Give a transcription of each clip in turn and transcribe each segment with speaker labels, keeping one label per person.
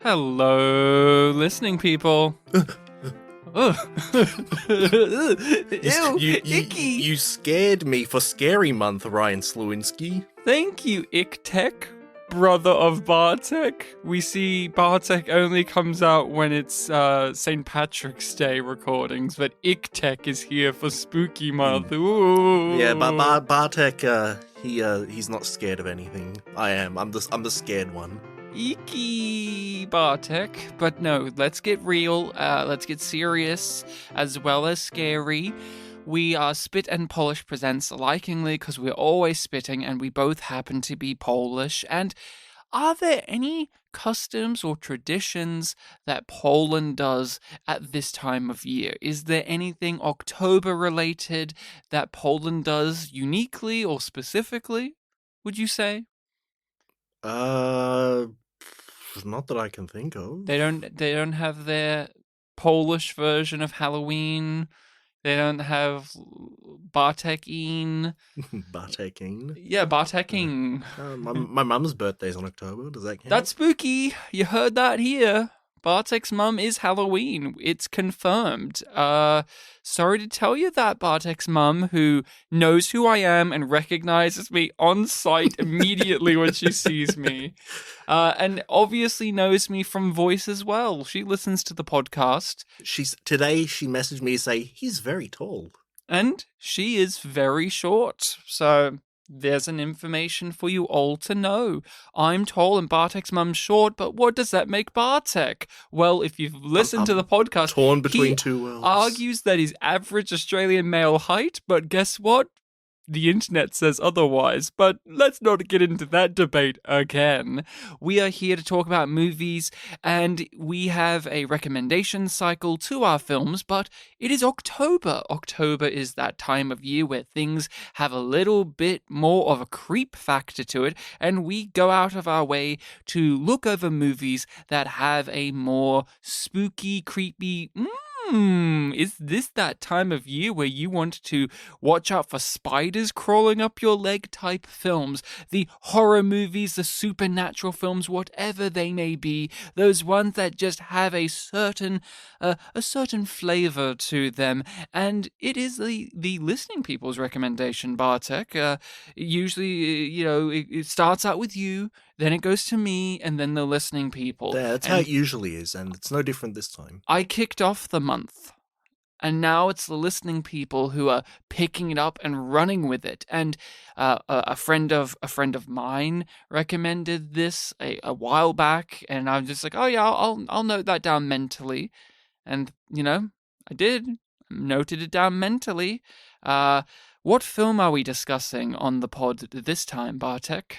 Speaker 1: Hello, listening people. Ew, icky.
Speaker 2: You scared me for Scary Month, Ryan Slewinski.
Speaker 1: Thank you, Iktek, brother of Bartek. We see Bartek only comes out when it's St. Patrick's Day recordings, but Iktek is here for Spooky Month. Ooh.
Speaker 2: Yeah, but Bartek, he's not scared of anything. I am. I'm the scared one.
Speaker 1: Icky, Bartek. But no, let's get real, let's get serious, as well as scary. We are Spit and Polish presents likingly because we're always spitting and we both happen to be Polish. And are there any customs or traditions that Poland does at this time of year? Is there anything October related that Poland does uniquely or specifically, would you say?
Speaker 2: Not that I can think of.
Speaker 1: They don't have their Polish version of Halloween. They don't have Bartekin.
Speaker 2: Barteking.
Speaker 1: Yeah, Barteking.
Speaker 2: My mum's birthday's on October. Does that count?
Speaker 1: That's spooky. You heard that here. Bartek's mum is Halloween. It's confirmed. Sorry to tell you that, Bartek's mum, who knows who I am and recognizes me on sight immediately when she sees me. And obviously knows me from voice as well. She listens to the podcast.
Speaker 2: Today she messaged me to say, he's very tall.
Speaker 1: And she is very short. So there's an information for you all to know. I'm tall and Bartek's mum's short, but what does that make Bartek? Well, if you've listened to the podcast,
Speaker 2: torn between two worlds.
Speaker 1: Argues that he's average Australian male height, but guess what? The internet says otherwise, but let's not get into that debate again. We are here to talk about movies, and we have a recommendation cycle to our films, but it is October. October is that time of year where things have a little bit more of a creep factor to it, and we go out of our way to look over movies that have a more spooky, creepy, is this that time of year where you want to watch out for spiders crawling up your leg type films? The horror movies, the supernatural films, whatever they may be, those ones that just have a certain flavor to them. And it is the listening people's recommendation, Bartek. Usually, it starts out with you, then it goes to me, and then the listening people.
Speaker 2: Yeah, that's how it usually is, and it's no different this time.
Speaker 1: I kicked off the month, and now it's the listening people who are picking it up and running with it. And a friend of mine recommended this a while back, and I'm just like, oh yeah, I'll note that down mentally. And I did. Noted it down mentally. What film are we discussing on the pod this time, Bartek?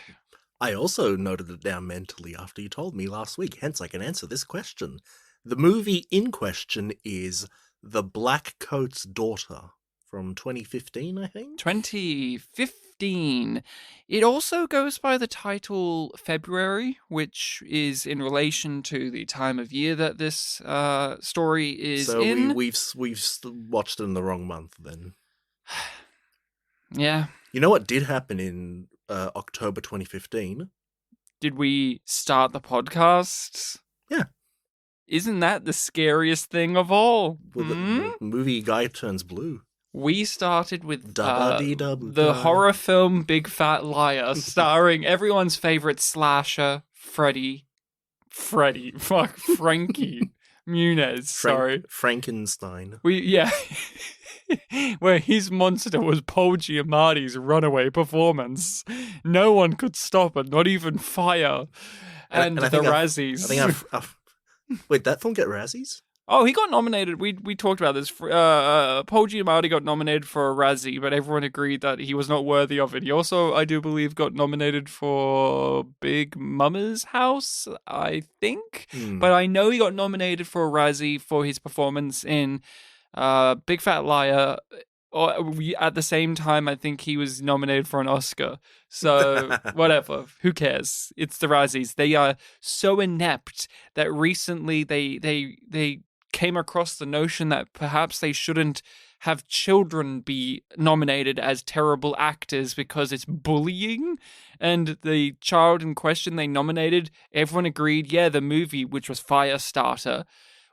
Speaker 2: I also noted it down mentally after you told me last week, hence I can answer this question. The movie in question is The Blackcoat's Daughter from 2015, I think?
Speaker 1: 2015. It also goes by the title February, which is in relation to the time of year that this story is in.
Speaker 2: So we've watched it in the wrong month then.
Speaker 1: Yeah.
Speaker 2: You know what did happen in October 2015?
Speaker 1: Did we start the podcast?
Speaker 2: Yeah.
Speaker 1: Isn't that the scariest thing of all?
Speaker 2: Well, the movie Guy Turns Blue.
Speaker 1: We started with the horror film Big Fat Liar, starring everyone's favorite slasher, Frankie Muniz, sorry.
Speaker 2: Frankenstein.
Speaker 1: Where his monster was Paul Giamatti's runaway performance. No one could stop it, not even fire. And the Razzies.
Speaker 2: Wait, that film get Razzies?
Speaker 1: Oh, he got nominated. We talked about this. Paul Giamatti got nominated for a Razzie, but everyone agreed that he was not worthy of it. He also, I do believe, got nominated for Big Mama's House, I think. But I know he got nominated for a Razzie for his performance in Big Fat Liar. At the same time, I think he was nominated for an Oscar. So, whatever. Who cares? It's the Razzies. They are so inept that recently they came across the notion that perhaps they shouldn't have children be nominated as terrible actors because it's bullying. And the child in question they nominated, everyone agreed, yeah, the movie, which was Firestarter,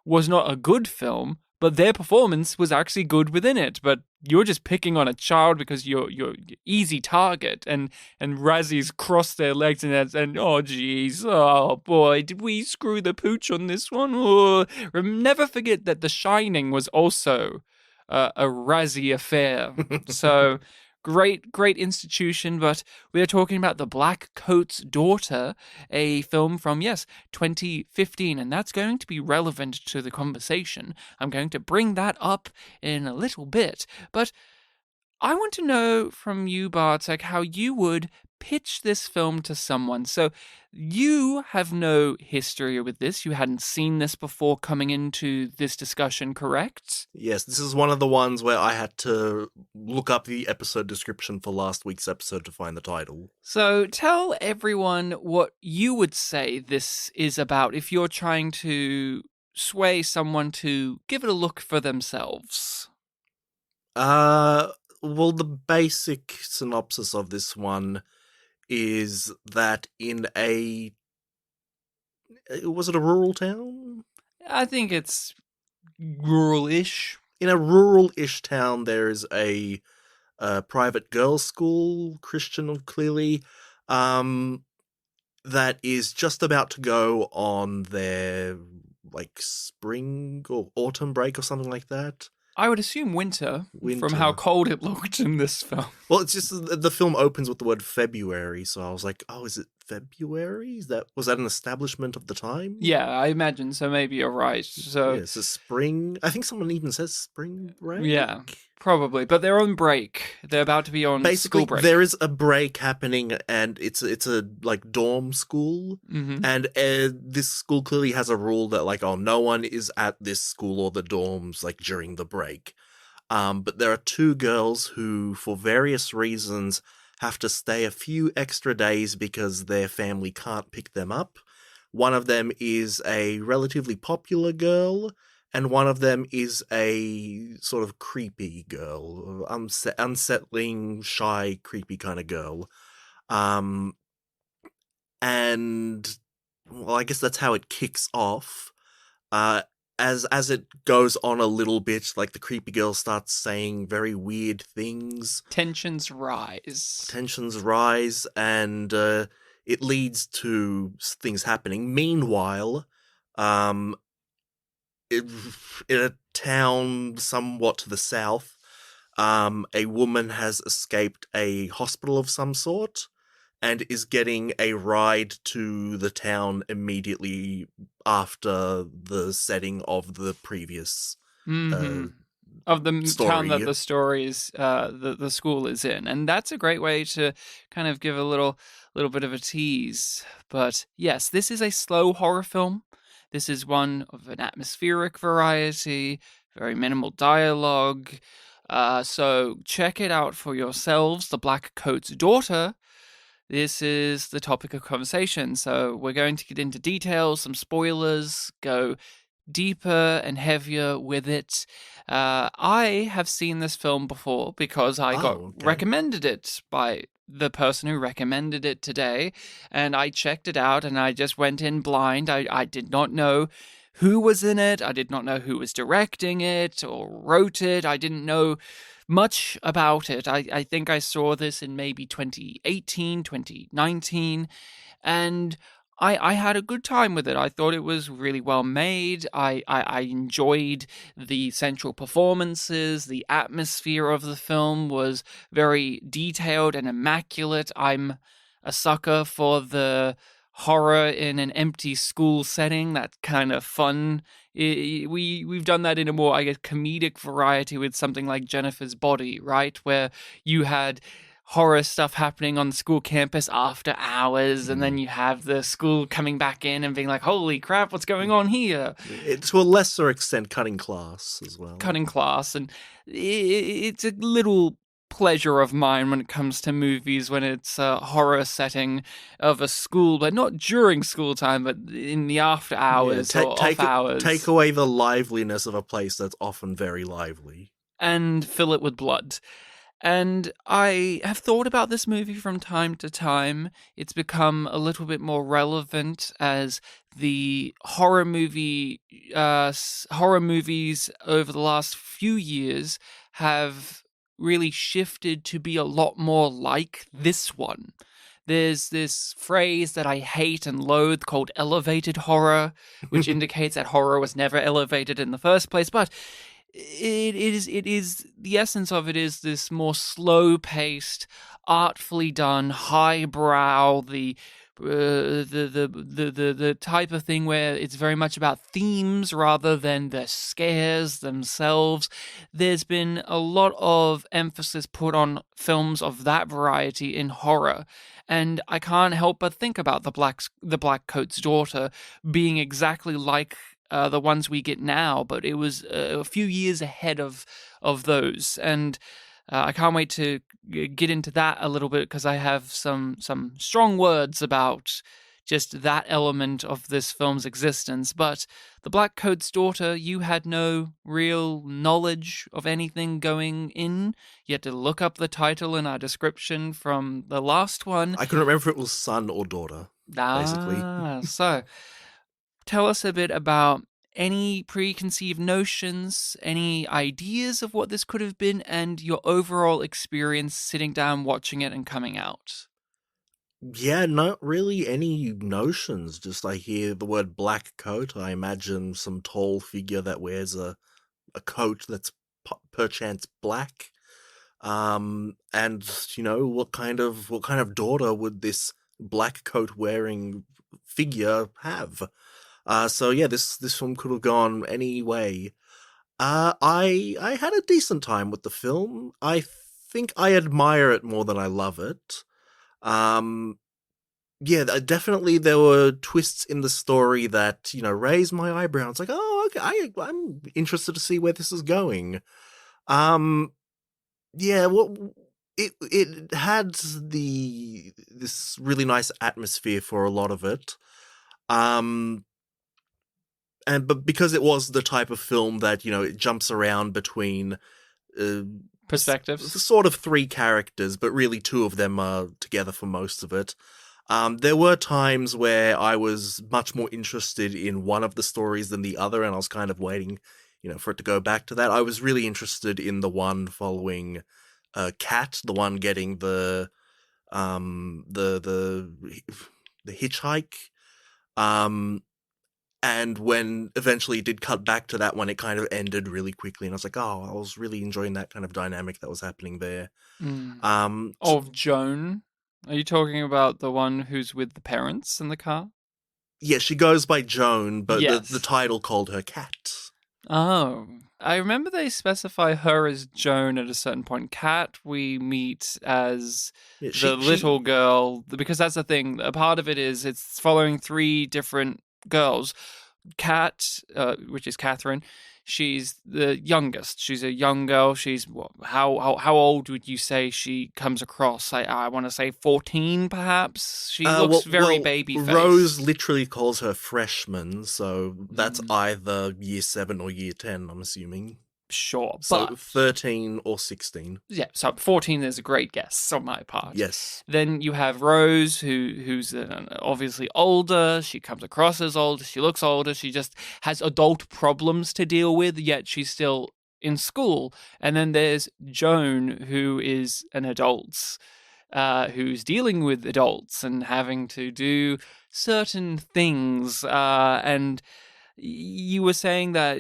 Speaker 1: was not a good film, but their performance was actually good within it. But you're just picking on a child because you're easy target, and Razzies cross their legs and oh geez, oh boy, did we screw the pooch on this one? Oh. Never forget that The Shining was also a Razzie affair. So great institution, but we are talking about The Blackcoat's Daughter, a film from, yes, 2015, and that's going to be relevant to the conversation. I'm going to bring that up in a little bit, but I want to know from you, Bartek, how you would pitch this film to someone. So you have no history with this. You hadn't seen this before coming into this discussion, correct?
Speaker 2: Yes, this is one of the ones where I had to look up the episode description for last week's episode to find the title.
Speaker 1: So tell everyone what you would say this is about if you're trying to sway someone to give it a look for themselves.
Speaker 2: Well, the basic synopsis of this one is that was it a rural town?
Speaker 1: I think it's rural-ish.
Speaker 2: In a rural-ish town, there is a private girls' school, Christian clearly, that is just about to go on their, spring or autumn break or something like that.
Speaker 1: I would assume winter, from how cold it looked in this film.
Speaker 2: Well, it's just the film opens with the word February, so I was like, oh, is it February? Was that an establishment of the time?
Speaker 1: Yeah, I imagine, so maybe you're right. So
Speaker 2: yeah, it's a spring. I think someone even says spring break.
Speaker 1: Yeah, probably. But they're on break. They're about to be on
Speaker 2: Basically,
Speaker 1: school break.
Speaker 2: There is a break happening, and it's a dorm school, and this school clearly has a rule that no one is at this school or the dorms during the break. But there are two girls who, for various reasons, have to stay a few extra days because their family can't pick them up. One of them is a relatively popular girl, and one of them is a sort of creepy girl, unsettling, shy, creepy kind of girl. And, well, I guess that's how it kicks off. As it goes on a little bit, the creepy girl starts saying very weird things.
Speaker 1: Tensions rise,
Speaker 2: and it leads to things happening. Meanwhile, in a town somewhat to the south, a woman has escaped a hospital of some sort and is getting a ride to the town immediately after the setting of the previous
Speaker 1: of the
Speaker 2: story.
Speaker 1: Town that the story is, the school is in. And that's a great way to kind of give a little bit of a tease. But yes, this is a slow horror film. This is one of an atmospheric variety, very minimal dialogue. So check it out for yourselves. The Blackcoat's Daughter. This is the topic of conversation. So we're going to get into details, some spoilers, go deeper and heavier with it. I have seen this film before because I got recommended it by the person who recommended it today, and I checked it out and I just went in blind. I did not know who was in it. I did not know who was directing it or wrote it. I didn't know much about it. I think I saw this in maybe 2018, 2019, and I had a good time with it. I thought it was really well made. I enjoyed the central performances. The atmosphere of the film was very detailed and immaculate. I'm a sucker for the horror in an empty school setting. That kind of fun. We've done that in a more, I guess, comedic variety with something like Jennifer's Body, right? Where you had horror stuff happening on the school campus after hours, and then you have the school coming back in and being like, holy crap, what's going on here?
Speaker 2: To a lesser extent, cutting class as well.
Speaker 1: Cutting class, and it's a little pleasure of mine when it comes to movies when it's a horror setting of a school, but not during school time, but in the after hours or off hours.
Speaker 2: Take away the liveliness of a place that's often very lively.
Speaker 1: and fill it with blood. And I have thought about this movie from time to time. It's become a little bit more relevant as the horror movies over the last few years have really shifted to be a lot more like this one. There's this phrase that I hate and loathe called elevated horror, which indicates that horror was never elevated in the first place. But it is the essence of it is this more slow-paced, artfully done, highbrow, the type of thing where it's very much about themes rather than the scares themselves. There's been a lot of emphasis put on films of that variety in horror, and I can't help but think about the Blackcoat's Daughter being exactly like the ones we get now, but it was a few years ahead of those, and I can't wait to get into that a little bit because I have some strong words about just that element of this film's existence. But the Blackcoat's Daughter, you had no real knowledge of anything going in. You had to look up the title in our description from the last one.
Speaker 2: I couldn't remember if it was son or daughter, basically.
Speaker 1: So tell us a bit about any preconceived notions, any ideas of what this could have been, and your overall experience sitting down, watching it, and coming out.
Speaker 2: Yeah, not really any notions. Just I hear the word black coat, I imagine some tall figure that wears a coat that's perchance black. And what kind of daughter would this black coat wearing figure have? So yeah, this film could have gone any way. I had a decent time with the film. I think I admire it more than I love it. Yeah, definitely there were twists in the story that, raised my eyebrows. Like, oh, okay, I'm interested to see where this is going. Yeah, it had this really nice atmosphere for a lot of it. But because it was the type of film that, it jumps around between
Speaker 1: Perspectives.
Speaker 2: sort of three characters, but really two of them are together for most of it. There were times where I was much more interested in one of the stories than the other, and I was kind of waiting, for it to go back to that. I was really interested in the one following Cat, the one getting the hitchhike. And when eventually it did cut back to that one, it kind of ended really quickly, and I was like, oh, I was really enjoying that kind of dynamic that was happening there.
Speaker 1: Of Joan? Are you talking about the one who's with the parents in the car?
Speaker 2: Yeah, she goes by Joan, but
Speaker 1: Yes.
Speaker 2: the title called her Cat.
Speaker 1: Oh, I remember they specify her as Joan at a certain point. Cat, we meet as the little girl, because that's the thing. A part of it is it's following three different girls. Cat, which is Catherine, she's the youngest. She's a young girl. She's how old would you say she comes across? I want to say 14, perhaps. She looks very baby-faced.
Speaker 2: Rose literally calls her freshman, so that's either year 7 or year 10, I'm assuming.
Speaker 1: Sure,
Speaker 2: so
Speaker 1: but
Speaker 2: 13 or 16.
Speaker 1: Yeah, so 14 is a great guess on my part.
Speaker 2: Yes.
Speaker 1: Then you have Rose, who's obviously older. She comes across as older. She looks older. She just has adult problems to deal with, yet she's still in school. And then there's Joan, who is an adult, who's dealing with adults and having to do certain things. And you were saying that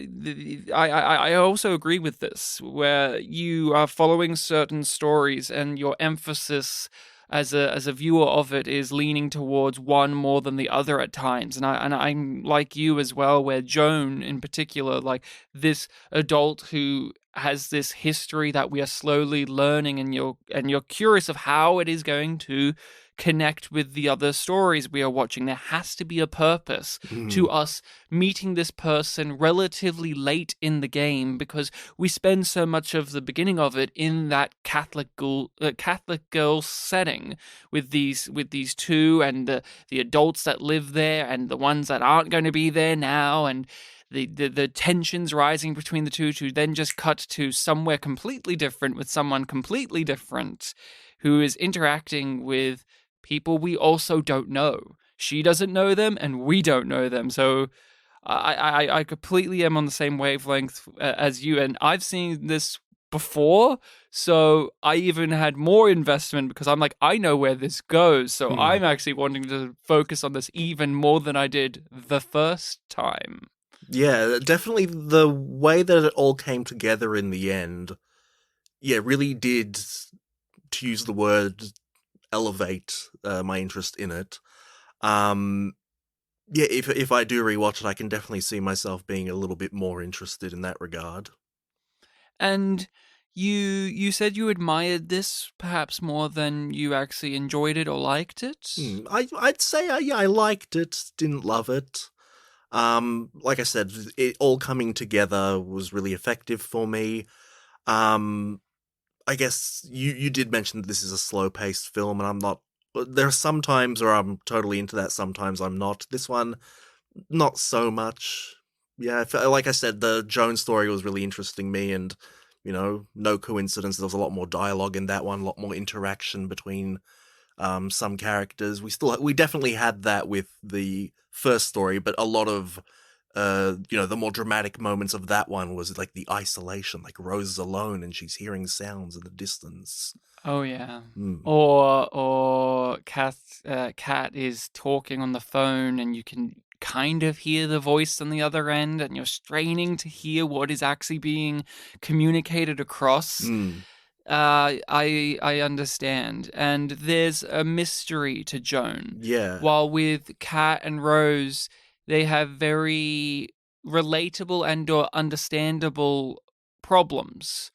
Speaker 1: I also agree with this, where you are following certain stories and your emphasis as a viewer of it is leaning towards one more than the other at times. And I'm like you as well, where Joan in particular, like this adult who has this history that we are slowly learning, and you're curious of how it is going to connect with the other stories we are watching. There has to be a purpose to us meeting this person relatively late in the game, because we spend so much of the beginning of it in that Catholic girl setting with these two and the adults that live there and the ones that aren't going to be there now, and the tensions rising between the two to then just cut to somewhere completely different with someone completely different who is interacting with people we also don't know. She doesn't know them and we don't know them. So I completely am on the same wavelength as you, and I've seen this before, so I even had more investment because I'm like, I know where this goes, so
Speaker 2: Hmm.
Speaker 1: I'm actually wanting to focus on this even more than I did the first time.
Speaker 2: Yeah, definitely the way that it all came together in the end, yeah, really did, to use the word, elevate my interest in it. Um, yeah, if I do rewatch it, I can definitely see myself being a little bit more interested in that regard.
Speaker 1: And you said you admired this perhaps more than you actually enjoyed it or liked it.
Speaker 2: I'd say yeah, I liked it, didn't love it. Like I said, it all coming together was really effective for me. Um, I guess you did mention that this is a slow paced film, and I'm not. There are some times where I'm totally into that. Sometimes I'm not. This one, not so much. Yeah, like I said, the Jones story was really interesting me, and no coincidence. There was a lot more dialogue in that one, a lot more interaction between some characters. We definitely had that with the first story, but a lot of the more dramatic moments of that one was like the isolation, like Rose is alone and she's hearing sounds in the distance.
Speaker 1: Oh yeah.
Speaker 2: Mm.
Speaker 1: Or Cat is talking on the phone and you can kind of hear the voice on the other end and you're straining to hear what is actually being communicated across.
Speaker 2: Mm.
Speaker 1: I understand. And there's a mystery to Joan.
Speaker 2: Yeah.
Speaker 1: While with Cat and Rose, they have very relatable and or understandable problems.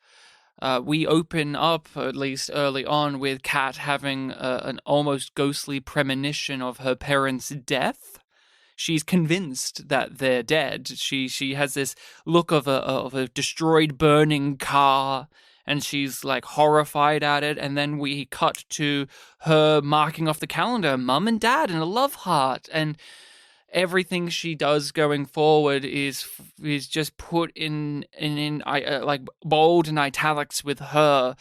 Speaker 1: We open up, at least early on, with Kat having an almost ghostly premonition of her parents' death. She's convinced that they're dead. She has this look of a destroyed, burning car, and she's like horrified at it. And then we cut to her marking off the calendar, Mum and Dad, and a love heart, and everything she does going forward is just put in like bold and italics with her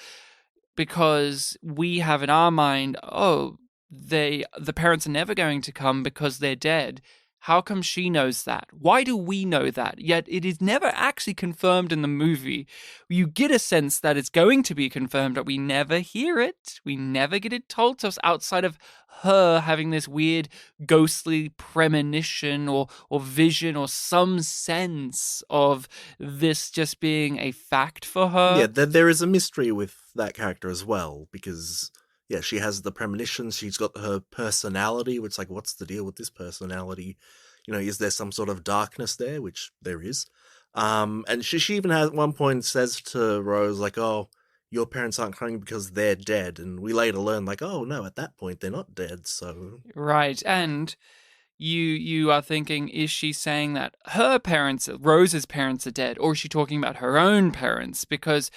Speaker 1: because we have in our mind, oh, the parents are never going to come because they're dead. How come she knows that? Why do we know that? Yet it is never actually confirmed in the movie. You get a sense that it's going to be confirmed, but we never hear it. We never get it told to us outside of her having this weird ghostly premonition or vision or some sense of this just being a fact for
Speaker 2: Yeah,
Speaker 1: her.
Speaker 2: there is a mystery with that character as well, because yeah, she has the premonitions, she's got her personality, which like, what's the deal with this personality? Is there some sort of darkness there? Which there is. And she even at one point says to Rose, like, oh, your parents aren't coming because they're dead. And we later learn, like, oh no, at that point they're not dead, so
Speaker 1: Right. And you are thinking, is she saying that her parents, Rose's parents, are dead, or is she talking about her own parents? Because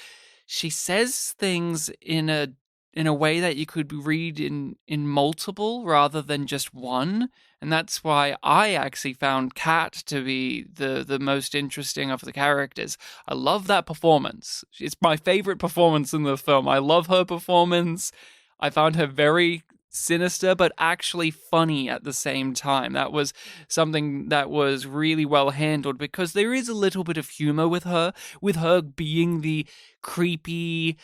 Speaker 1: she says things in a way that you could read in multiple rather than just one. And that's why I actually found Kat to be the most interesting of the characters. I love that performance. It's my favorite performance in the film. I love her performance. I found her very sinister but actually funny at the same time. That was something that was really well handled because there is a little bit of humor with her being the creepy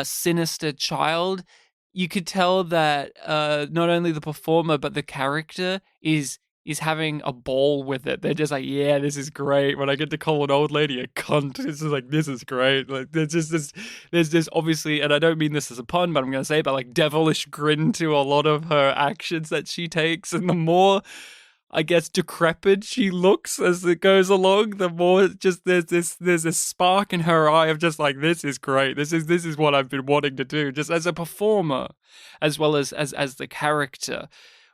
Speaker 1: sinister child. You could tell that not only the performer but the character is having a ball with it. They're just like, yeah, this is great. When I get to call an old lady a cunt, it's just like, this is great. Like, there's this obviously, and I don't mean this as a pun, but I'm going to say, but like devilish grin to a lot of her actions that she takes. And the more, I guess, decrepit she looks as it goes along, the more just there's a spark in her eye of just like, this is great. This is what I've been wanting to do, just as a performer, as well as the character.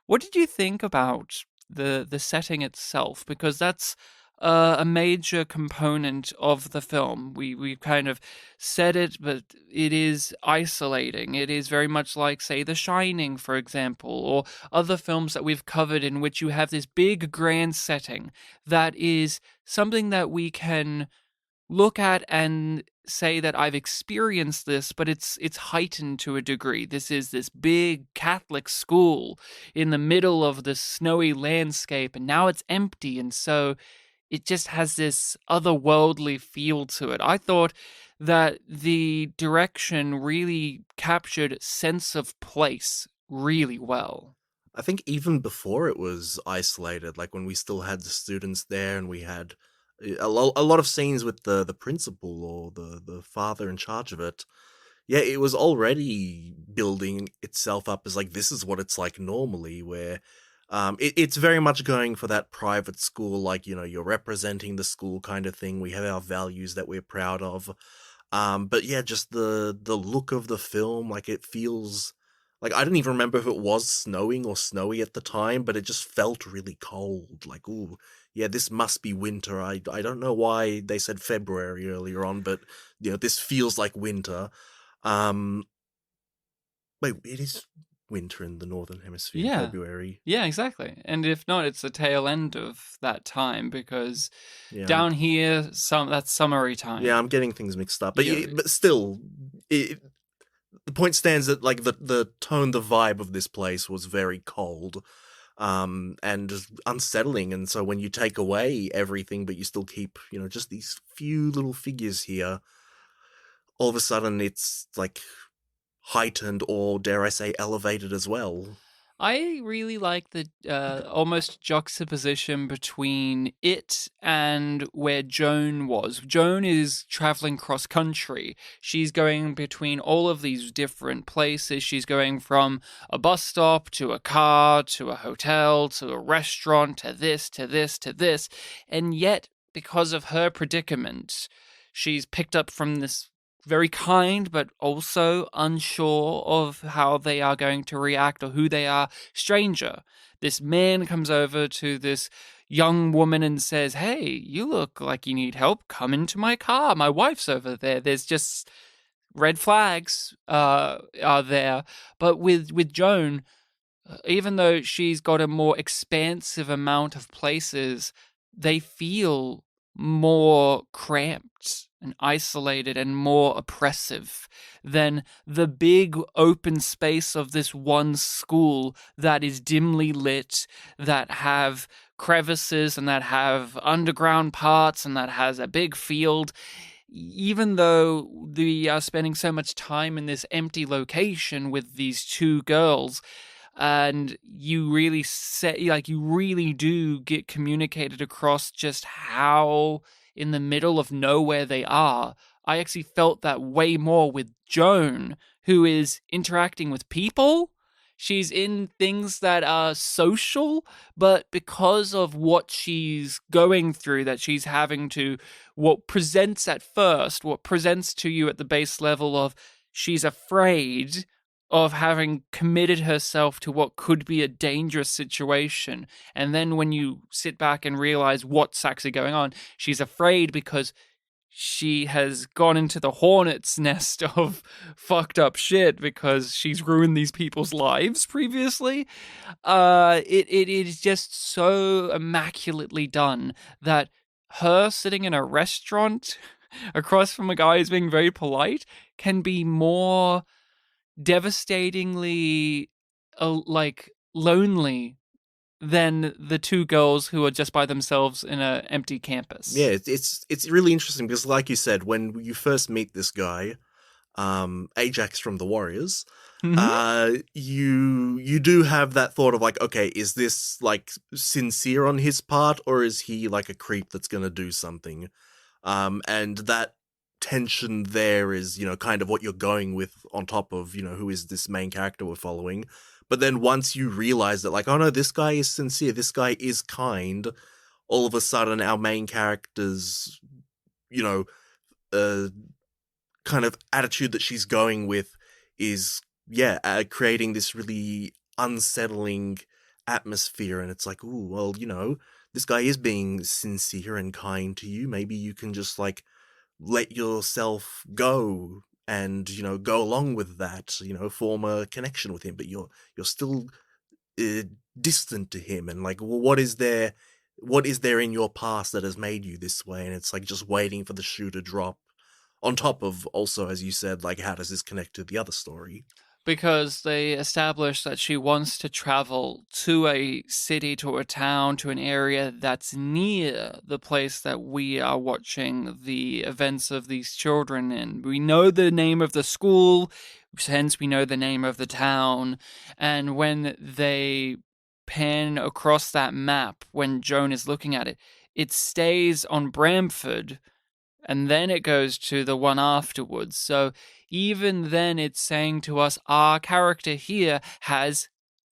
Speaker 1: What did you think about the setting itself? Because that's a major component of the film. We've kind of said it, but it is isolating. It is very much like, say, The Shining, for example, or other films that we've covered in which you have this big grand setting that is something that we can look at and say that I've experienced this, but it's heightened to a degree. This is this big Catholic school in the middle of this snowy landscape, and now it's empty, and so it just has this otherworldly feel to it. I thought that the direction really captured sense of place really well.
Speaker 2: I think even before it was isolated, like when we still had the students there and we had a lot of scenes with the principal or the father in charge of it. Yeah, it was already building itself up as like this is what it's like normally, where it's very much going for that private school, like you're representing the school kind of thing. We have our values that we're proud of, but yeah, just the look of the film, like it feels like I didn't even remember if it was snowing or snowy at the time, but it just felt really cold. Like, ooh, yeah, this must be winter. I don't know why they said February earlier on, but this feels like winter. Um, Wait, it is winter in the northern hemisphere in
Speaker 1: Yeah.
Speaker 2: February.
Speaker 1: Yeah, exactly. And if not, it's the tail end of that time because
Speaker 2: Yeah,
Speaker 1: down here, that's summery
Speaker 2: yeah,
Speaker 1: time.
Speaker 2: I'm getting things mixed up, but
Speaker 1: Yeah,
Speaker 2: but still, the point stands that like the tone, the vibe of this place was very cold, and unsettling. And so when you take away everything, but you still keep just these few little figures here, all of a sudden it's like heightened or dare I say elevated as well.
Speaker 1: I really like the almost juxtaposition between it and where Joan was. Joan is traveling cross country. She's going between all of these different places. She's going from a bus stop to a car to a hotel to a restaurant to this to this to this. And yet, because of her predicament, she's picked up from this very kind but also unsure of how they are going to react or who they are stranger. This man comes over to this young woman and says, "Hey, you look like you need help. Come into my car. My wife's over there." There's just red flags are there. But with Joan, even though she's got a more expansive amount of places, they feel more cramped and isolated and more oppressive than the big open space of this one school that is dimly lit, that have crevices and that have underground parts and that has a big field. Even though we are spending so much time in this empty location with these two girls, and you really you really do get communicated across just how in the middle of nowhere they are. I actually felt that way more with Joan, who is interacting with people. She's in things that are social, but because of what she's going through, that she's having to, what presents at first, what presents to you at the base level of she's afraid of having committed herself to what could be a dangerous situation. And then when you sit back and realize what's actually going on, she's afraid because she has gone into the hornet's nest of fucked up shit because she's ruined these people's lives previously. It is just so immaculately done that her sitting in a restaurant across from a guy who's being very polite can be more devastatingly like lonely than the two girls who are just by themselves in an empty
Speaker 2: Yeah,
Speaker 1: campus.
Speaker 2: it's really interesting because, like you said, when you first meet this guy, Ajax from the Warriors,
Speaker 1: Mm-hmm.
Speaker 2: you do have that thought of like, okay, is this like sincere on his part, or is he like a creep that's gonna do something? And that tension there is, kind of what you're going with on top of, who is this main character we're following. But then once you realize that, like, oh no, this guy is sincere, this guy is kind, all of a sudden our main character's, you know, uh, kind of attitude that she's going with is, yeah, creating this really unsettling atmosphere. And it's like, ooh, well, this guy is being sincere and kind to you. Maybe you can just like let yourself go and go along with that, form a connection with him, but you're still uh, distant to him, and like, well, what is there in your past that has made you this way? And it's like just waiting for the shoe to drop, on top of also, as you said, like, how does this connect to the other story?
Speaker 1: Because they establish that she wants to travel to a city, to a town, to an area that's near the place that we are watching the events of these children in. We know the name of the school, hence we know the name of the town, and when they pan across that map, when Joan is looking at it, it stays on Bramford, and then it goes to the one afterwards. So even then, it's saying to us, our character here has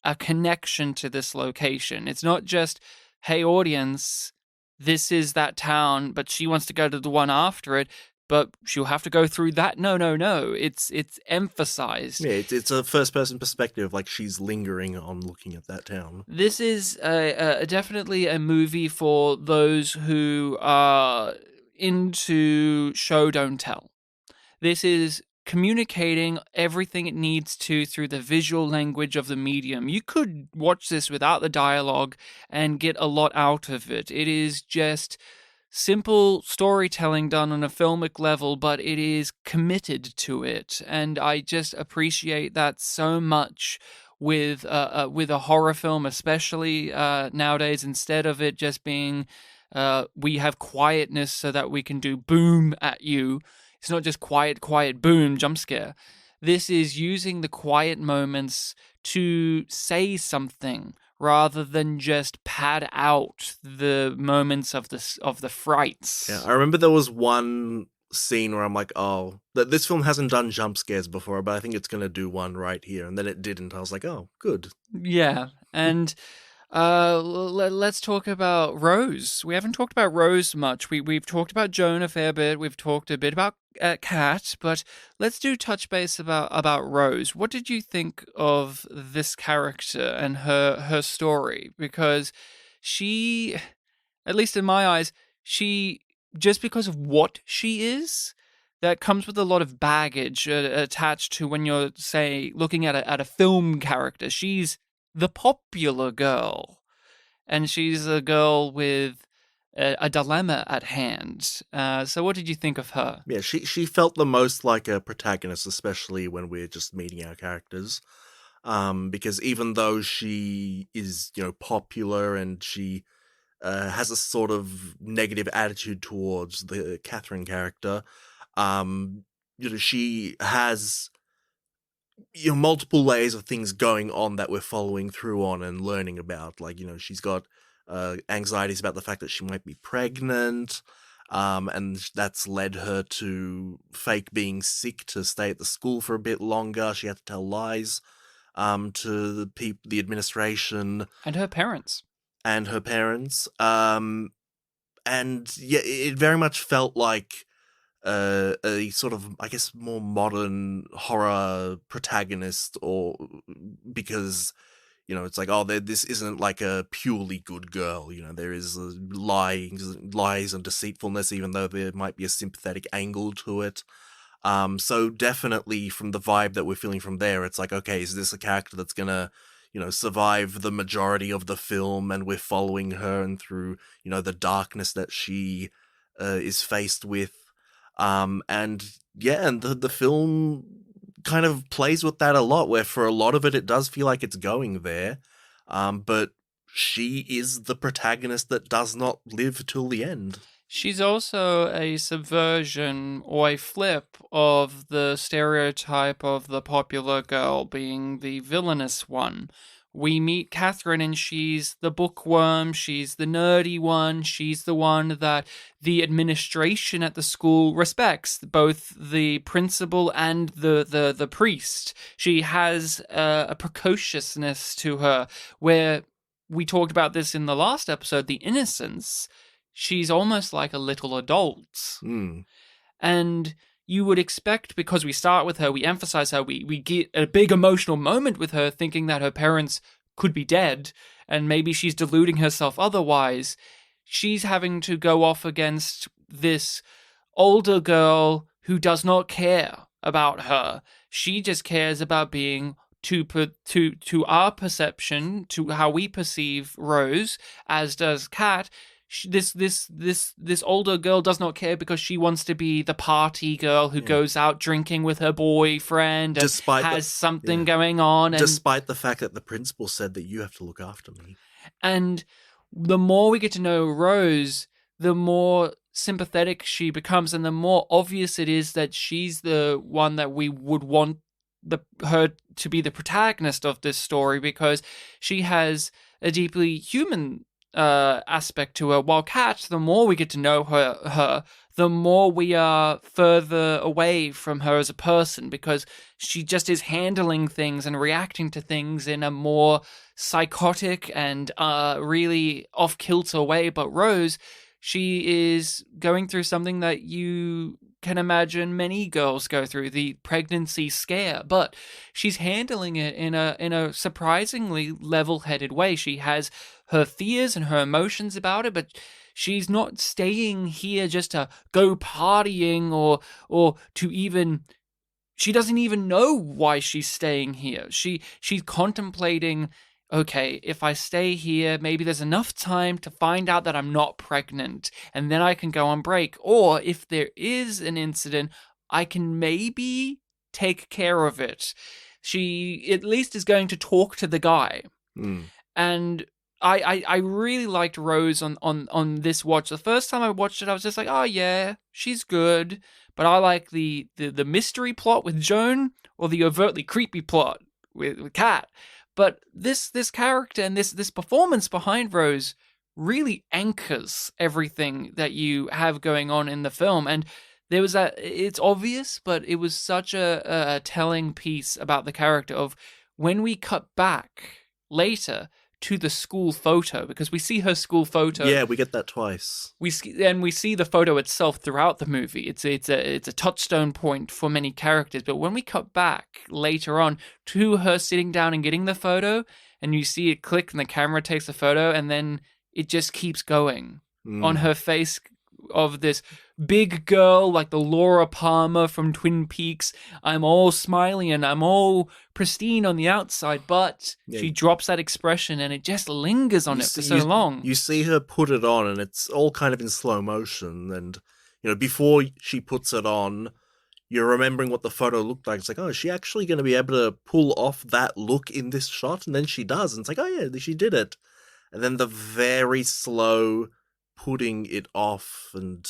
Speaker 1: a connection to this location. It's not just, hey, audience, this is that town, but she wants to go to the one after it, but she'll have to go through that. No, no, no. It's emphasized.
Speaker 2: Yeah, it's a first person perspective, like she's lingering on looking at that town.
Speaker 1: This is definitely a movie for those who are into show don't tell. This is communicating everything it needs to through the visual language of the medium. You could watch this without the dialogue and get a lot out of it. It is just simple storytelling done on a filmic level, but it is committed to it, and I just appreciate that so much with a horror film, especially nowadays. Instead of it just being we have quietness so that we can do boom at you. It's not just quiet, quiet, boom, jump scare. This is using the quiet moments to say something rather than just pad out the moments of the frights.
Speaker 2: Yeah, I remember there was one scene where I'm like, oh, this film hasn't done jump scares before, but I think it's going to do one right here. And then it didn't. I was like, oh, good.
Speaker 1: Yeah, and let's talk about Rose. We haven't talked about Rose much. We've talked about Joan a fair bit. We've talked a bit about Kat, but let's do touch base about Rose. What did you think of this character and her story? Because she, at least in my eyes, she, just because of what she is, that comes with a lot of baggage attached to when you're, say, looking at a film character. She's the popular girl, and she's a girl with a dilemma at hand. So what did you think of her?
Speaker 2: Yeah, she felt the most like a protagonist, especially when we're just meeting our characters. Because even though she is, popular, and she has a sort of negative attitude towards the Catherine character, she has multiple layers of things going on that we're following through on and learning about. Like, she's got anxieties about the fact that she might be pregnant, and that's led her to fake being sick to stay at the school for a bit longer. She had to tell lies to the administration
Speaker 1: And her parents.
Speaker 2: and her parents. And yeah, it very much felt like a sort of, I guess, more modern horror protagonist, or because it's like, oh, this isn't like a purely good girl. There is lies and deceitfulness, even though there might be a sympathetic angle to it. So definitely from the vibe that we're feeling from there, it's like, okay, is this a character that's gonna survive the majority of the film, and we're following her and through the darkness that she is faced with. And yeah, and the film kind of plays with that a lot, where for a lot of it does feel like it's going there. But she is the protagonist that does not live till the end.
Speaker 1: She's also a subversion or a flip of the stereotype of the popular girl being the villainous one. We meet Catherine, and she's the bookworm, she's the nerdy one, she's the one that the administration at the school respects, both the principal and the priest. She has a precociousness to her, where we talked about this in the last episode, the innocence. She's almost like a little adult.
Speaker 2: Mm.
Speaker 1: And you would expect, because we start with her, we emphasize her, we get a big emotional moment with her, thinking that her parents could be dead, and maybe she's deluding herself otherwise. She's having to go off against this older girl who does not care about her. She just cares about being to our perception, to how we perceive Rose, as does Kat. This older girl does not care because she wants to be the party girl who goes out drinking with her boyfriend and has something going on. And
Speaker 2: despite the fact that the principal said that you have to look after me.
Speaker 1: And the more we get to know Rose, the more sympathetic she becomes, and the more obvious it is that she's the one that we would want her to be the protagonist of this story, because she has a deeply human aspect to her. While Kat, the more we get to know her, the more we are further away from her as a person, because she just is handling things and reacting to things in a more psychotic and really off-kilter way. But Rose, she is going through something that you can imagine many girls go through, the pregnancy scare, but she's handling it in a surprisingly level-headed way. She has her fears and her emotions about it, but she's not staying here just to go partying or to even... She doesn't even know why she's staying here. She's contemplating, okay, if I stay here, maybe there's enough time to find out that I'm not pregnant, and then I can go on break. Or if there is an incident, I can maybe take care of it. She at least is going to talk to the guy. And I really liked Rose on this watch. The first time I watched it, I was just like, oh yeah, she's good. But I like the mystery plot with Joan, or the overtly creepy plot with Kat. But this character and this performance behind Rose really anchors everything that you have going on in the film. And there was it's obvious, but it was such a telling piece about the character of when we cut back later to the school photo, because we see her school photo.
Speaker 2: Yeah, we get that twice.
Speaker 1: We see the photo itself throughout the movie. It's a touchstone point for many characters. But when we cut back later on to her sitting down and getting the photo, and you see it click and the camera takes the photo, and then it just keeps going on her face of this big girl like the Laura Palmer from Twin Peaks. I'm all smiley and I'm all pristine on the outside, but she drops that expression and it just lingers on it for so long.
Speaker 2: You see her put it on, and it's all kind of in slow motion, and before she puts it on, you're remembering what the photo looked like. It's like, oh, is she actually going to be able to pull off that look in this shot? And then she does, and it's like, oh yeah, she did it. And then the very slow putting it off, and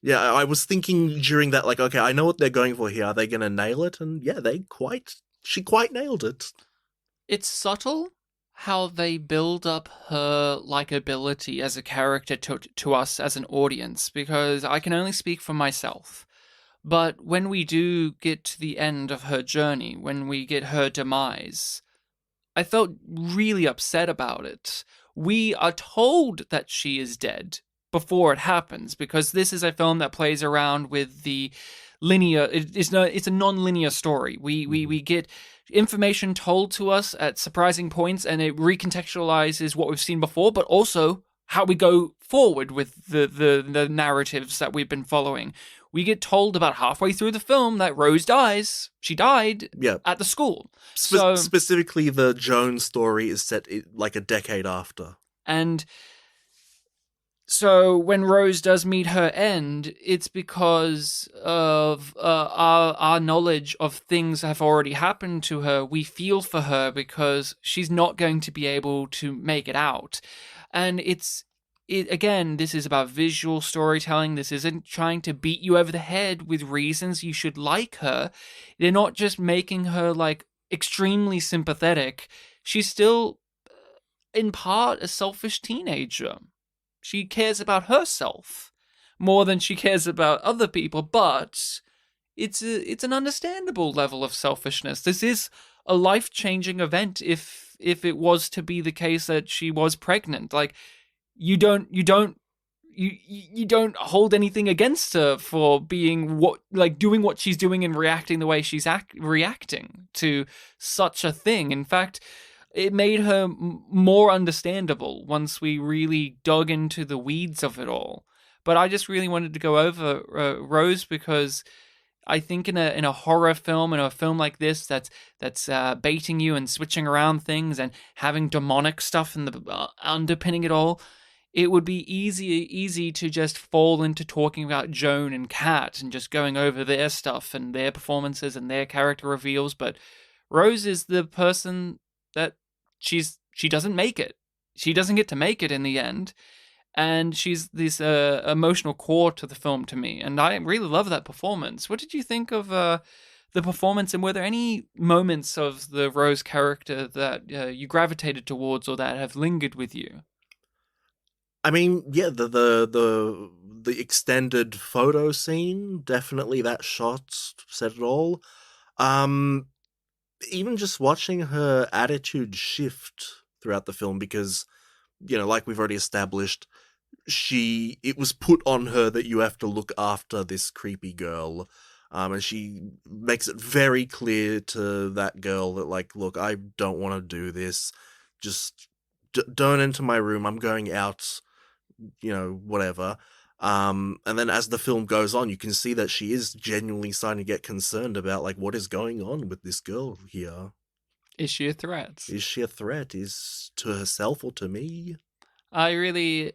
Speaker 2: yeah, I was thinking during that, like, okay, I know what they're going for here. Are they going to nail it? And yeah, she quite nailed it.
Speaker 1: It's subtle how they build up her likability as a character to us as an audience, because I can only speak for myself. But when we do get to the end of her journey, when we get her demise, I felt really upset about it. We are told that she is dead before it happens, because this is a film that plays around with the linear. It's a non-linear story. We get information told to us at surprising points, and it recontextualizes what we've seen before, but also how we go forward with the narratives that we've been following. We get told about halfway through the film that Rose dies. She died at the school.
Speaker 2: Specifically, the Joan story is set like a decade after.
Speaker 1: And so when Rose does meet her end, it's because of our knowledge of things that have already happened to her. We feel for her because she's not going to be able to make it out. And again, this is about visual storytelling. This isn't trying to beat you over the head with reasons you should like her. They're not just making her like extremely sympathetic. She's still, in part, a selfish teenager. She cares about herself more than she cares about other people, but it's an understandable level of selfishness. This is a life-changing event if it was to be the case that she was pregnant. Like, you don't hold anything against her for being doing what she's doing and reacting the way she's reacting to such a thing. In fact, it made her more understandable once we really dug into the weeds of it all. But I just really wanted to go over Rose because I think in a horror film, in a film like this, that's baiting you and switching around things and having demonic stuff in the underpinning it all, it would be easy to just fall into talking about Joan and Kat and just going over their stuff and their performances and their character reveals. But Rose is the person that she doesn't make it. She doesn't get to make it in the end. And she's this emotional core to the film to me. And I really love that performance. What did you think of the performance? And were there any moments of the Rose character that you gravitated towards or that have lingered with you?
Speaker 2: I mean, yeah, the extended photo scene, definitely that shot said it all. Even just watching her attitude shift throughout the film, because, like we've already established, it was put on her that you have to look after this creepy girl. And she makes it very clear to that girl that, like, look, I don't want to do this. Just don't enter my room. I'm going out, whatever. And then as the film goes on, you can see that she is genuinely starting to get concerned about, like, what is going on with this girl here.
Speaker 1: Is she a threat?
Speaker 2: Is she a threat? Is to herself or to me?
Speaker 1: I really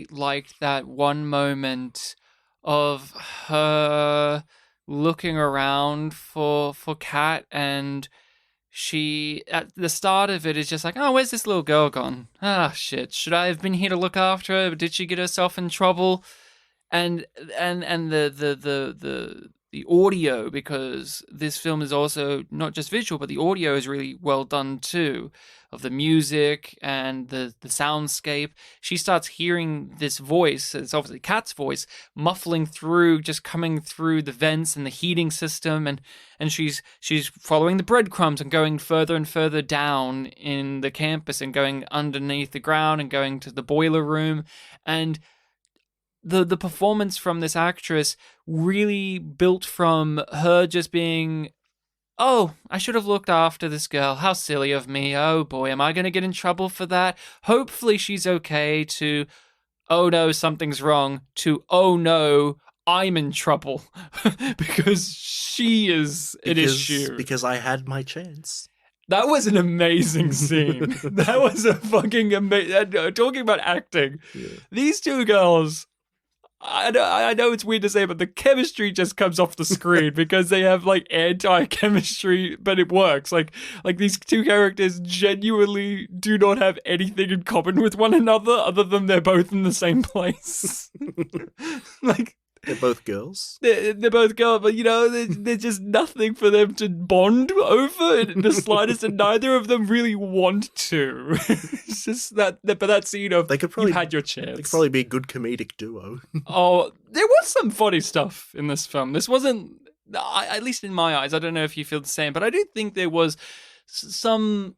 Speaker 1: liked that one moment of her looking around for Kat, and she, at the start of it, is just like, oh, where's this little girl gone? Ah, shit, should I have been here to look after her? Did she get herself in trouble? And the audio, because this film is also not just visual, but the audio is really well done too, of the music and the soundscape. She starts hearing this voice, it's obviously Kat's voice, muffling through, just coming through the vents and the heating system, and she's following the breadcrumbs and going further and further down in the campus and going underneath the ground and going to the boiler room. And the performance from this actress really built from her just being, oh, I should have looked after this girl. How silly of me. Oh boy, am I going to get in trouble for that? Hopefully she's okay, to, oh no, something's wrong, to, oh no, I'm in trouble because she is an issue.
Speaker 2: Because I had my chance.
Speaker 1: That was an amazing scene. That was a fucking amazing. Talking about acting, these two girls, I know it's weird to say, but the chemistry just comes off the screen because they have like anti-chemistry, but it works. Like these two characters genuinely do not have anything in common with one another other than they're both in the same place. Like,
Speaker 2: they're both girls.
Speaker 1: They're both girls, but there's just nothing for them to bond over in the slightest, and neither of them really want to. It's just that scene of, you had your chance.
Speaker 2: They could probably be a good comedic duo.
Speaker 1: Oh, there was some funny stuff in this film. This wasn't, at least in my eyes, I don't know if you feel the same, but I do think there was some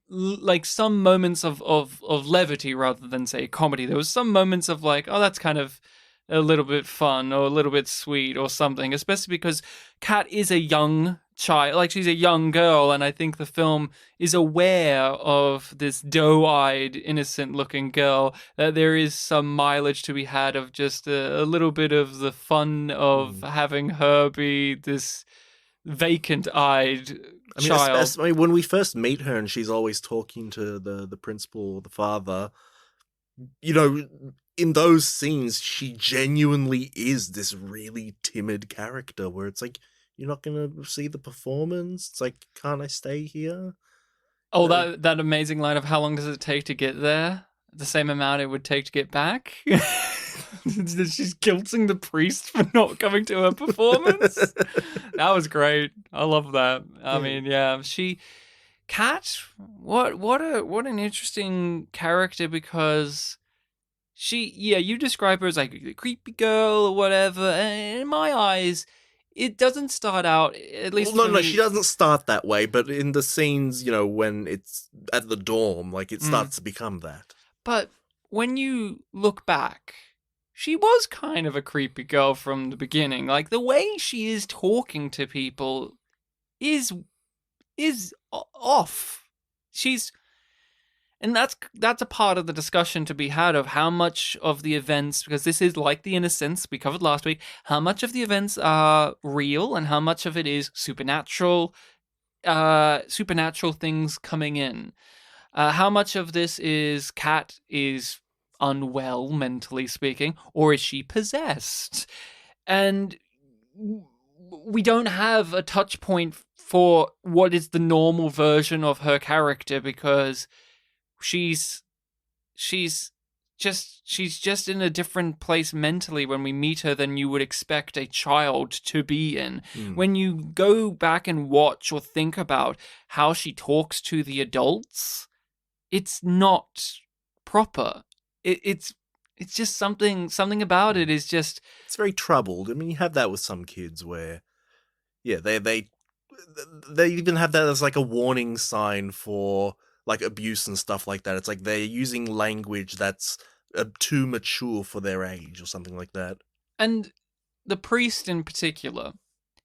Speaker 1: moments of levity rather than, say, comedy. There was some moments of like, oh, that's kind of a little bit fun or a little bit sweet or something, especially because Kat is a young child, like she's a young girl, and I think the film is aware of this doe-eyed, innocent-looking girl, that there is some mileage to be had of just a little bit of the fun of having her be this vacant-eyed child.
Speaker 2: I mean, when we first meet her and she's always talking to the principal or the father, in those scenes, she genuinely is this really timid character where it's like, you're not going to see the performance? It's like, can't I stay here?
Speaker 1: Oh, that amazing line of, how long does it take to get there? The same amount it would take to get back? She's guilting the priest for not coming to her performance? That was great. I love that. I mean, yeah, Kat, what an interesting character, because you describe her as like a creepy girl or whatever, and in my eyes, it doesn't start out, at least
Speaker 2: well, no, she doesn't start that way, but in the scenes, when it's at the dorm, like, it starts to become that.
Speaker 1: But when you look back, she was kind of a creepy girl from the beginning. Like, the way she is talking to people is off. she's, and that's a part of the discussion to be had of how much of the events, because this is like The Innocents we covered last week, how much of the events are real and how much of it is supernatural, supernatural things coming in. How much of this is Kat is unwell, mentally speaking, or is she possessed? And we don't have a touch point for what is the normal version of her character, because she's just in a different place mentally when we meet her than you would expect a child to be in. When you go back and watch or think about how she talks to the adults, it's not proper. It's just something about it is just,
Speaker 2: It's very troubled. I mean, you have that with some kids where, yeah, they even have that as like a warning sign for like abuse and stuff like that. It's like they're using language that's too mature for their age or something like that.
Speaker 1: and the priest in particular,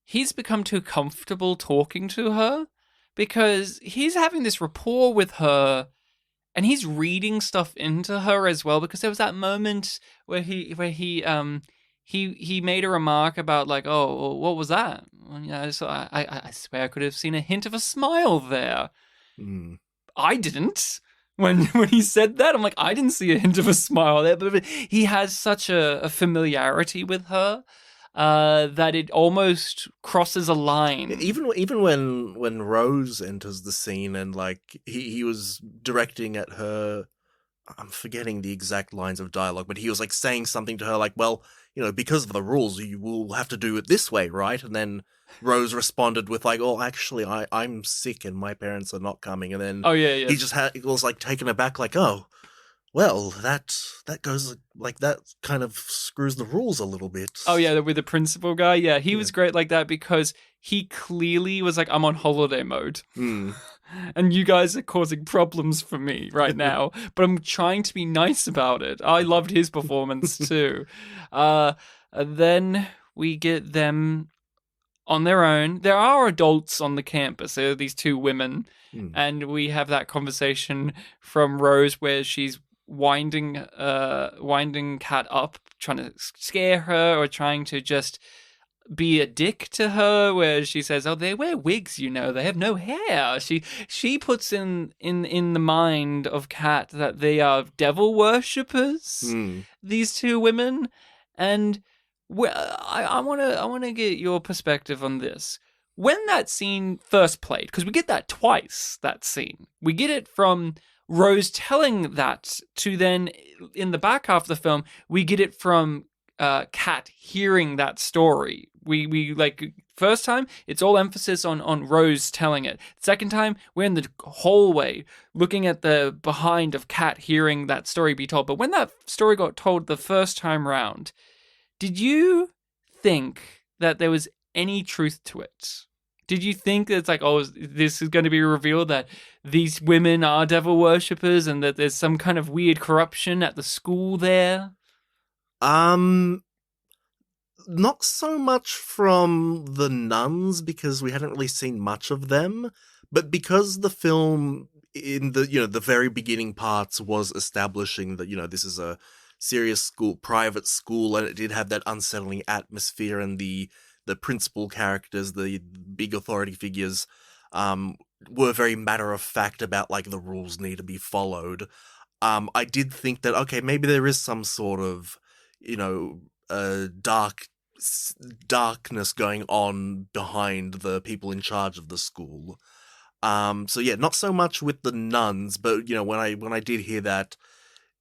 Speaker 1: he's become too comfortable talking to her because he's having this rapport with her and he's reading stuff into her as well, because there was that moment where he made a remark about like, oh, what was that? Well, you know, so I swear I could have seen a hint of a smile there. I didn't. When he said that, I'm like, I didn't see a hint of a smile there, but he has such a familiarity with her that it almost crosses a line.
Speaker 2: Even when Rose enters the scene and like he was directing at her, I'm forgetting the exact lines of dialogue, but he was like saying something to her like, well, you know, because of the rules, you will have to do it this way, right? And then Rose responded with like, oh, actually, I'm sick and my parents are not coming. And then he was like taken aback, like, oh, well, that goes like that kind of screws the rules a little bit.
Speaker 1: Oh yeah, with the principal guy, yeah, he was great like that because he clearly was like, I'm on holiday mode. And you guys are causing problems for me right now, but I'm trying to be nice about it. I loved his performance too. Then we get them on their own. There are adults on the campus. There are these two women, and we have that conversation from Rose where she's winding Kat up, trying to scare her or trying to just be a dick to her, where she says, oh, they wear wigs, you know, they have no hair. She puts in the mind of Kat that they are devil worshippers, these two women. And I want to get your perspective on this. When that scene first played, because we get that twice, that scene, we get it from Rose telling that to then in the back half of the film, we get it from Kat hearing that story. We like, first time, it's all emphasis on Rose telling it. Second time, we're in the hallway looking at the behind of Kat hearing that story be told. But when that story got told the first time round, did you think that there was any truth to it? Did you think that it's like, oh, this is going to be revealed that these women are devil worshippers and that there's some kind of weird corruption at the school there?
Speaker 2: Not so much from the nuns, because we hadn't really seen much of them, but because the film in the, you know, the very beginning parts was establishing that, you know, this is a serious school, private school, and it did have that unsettling atmosphere, and the principal characters, the big authority figures, were very matter of fact about like the rules need to be followed. I did think that, okay, maybe there is some sort of, you know, darkness going on behind the people in charge of the school. So yeah, not so much with the nuns, but you know, when I did hear that,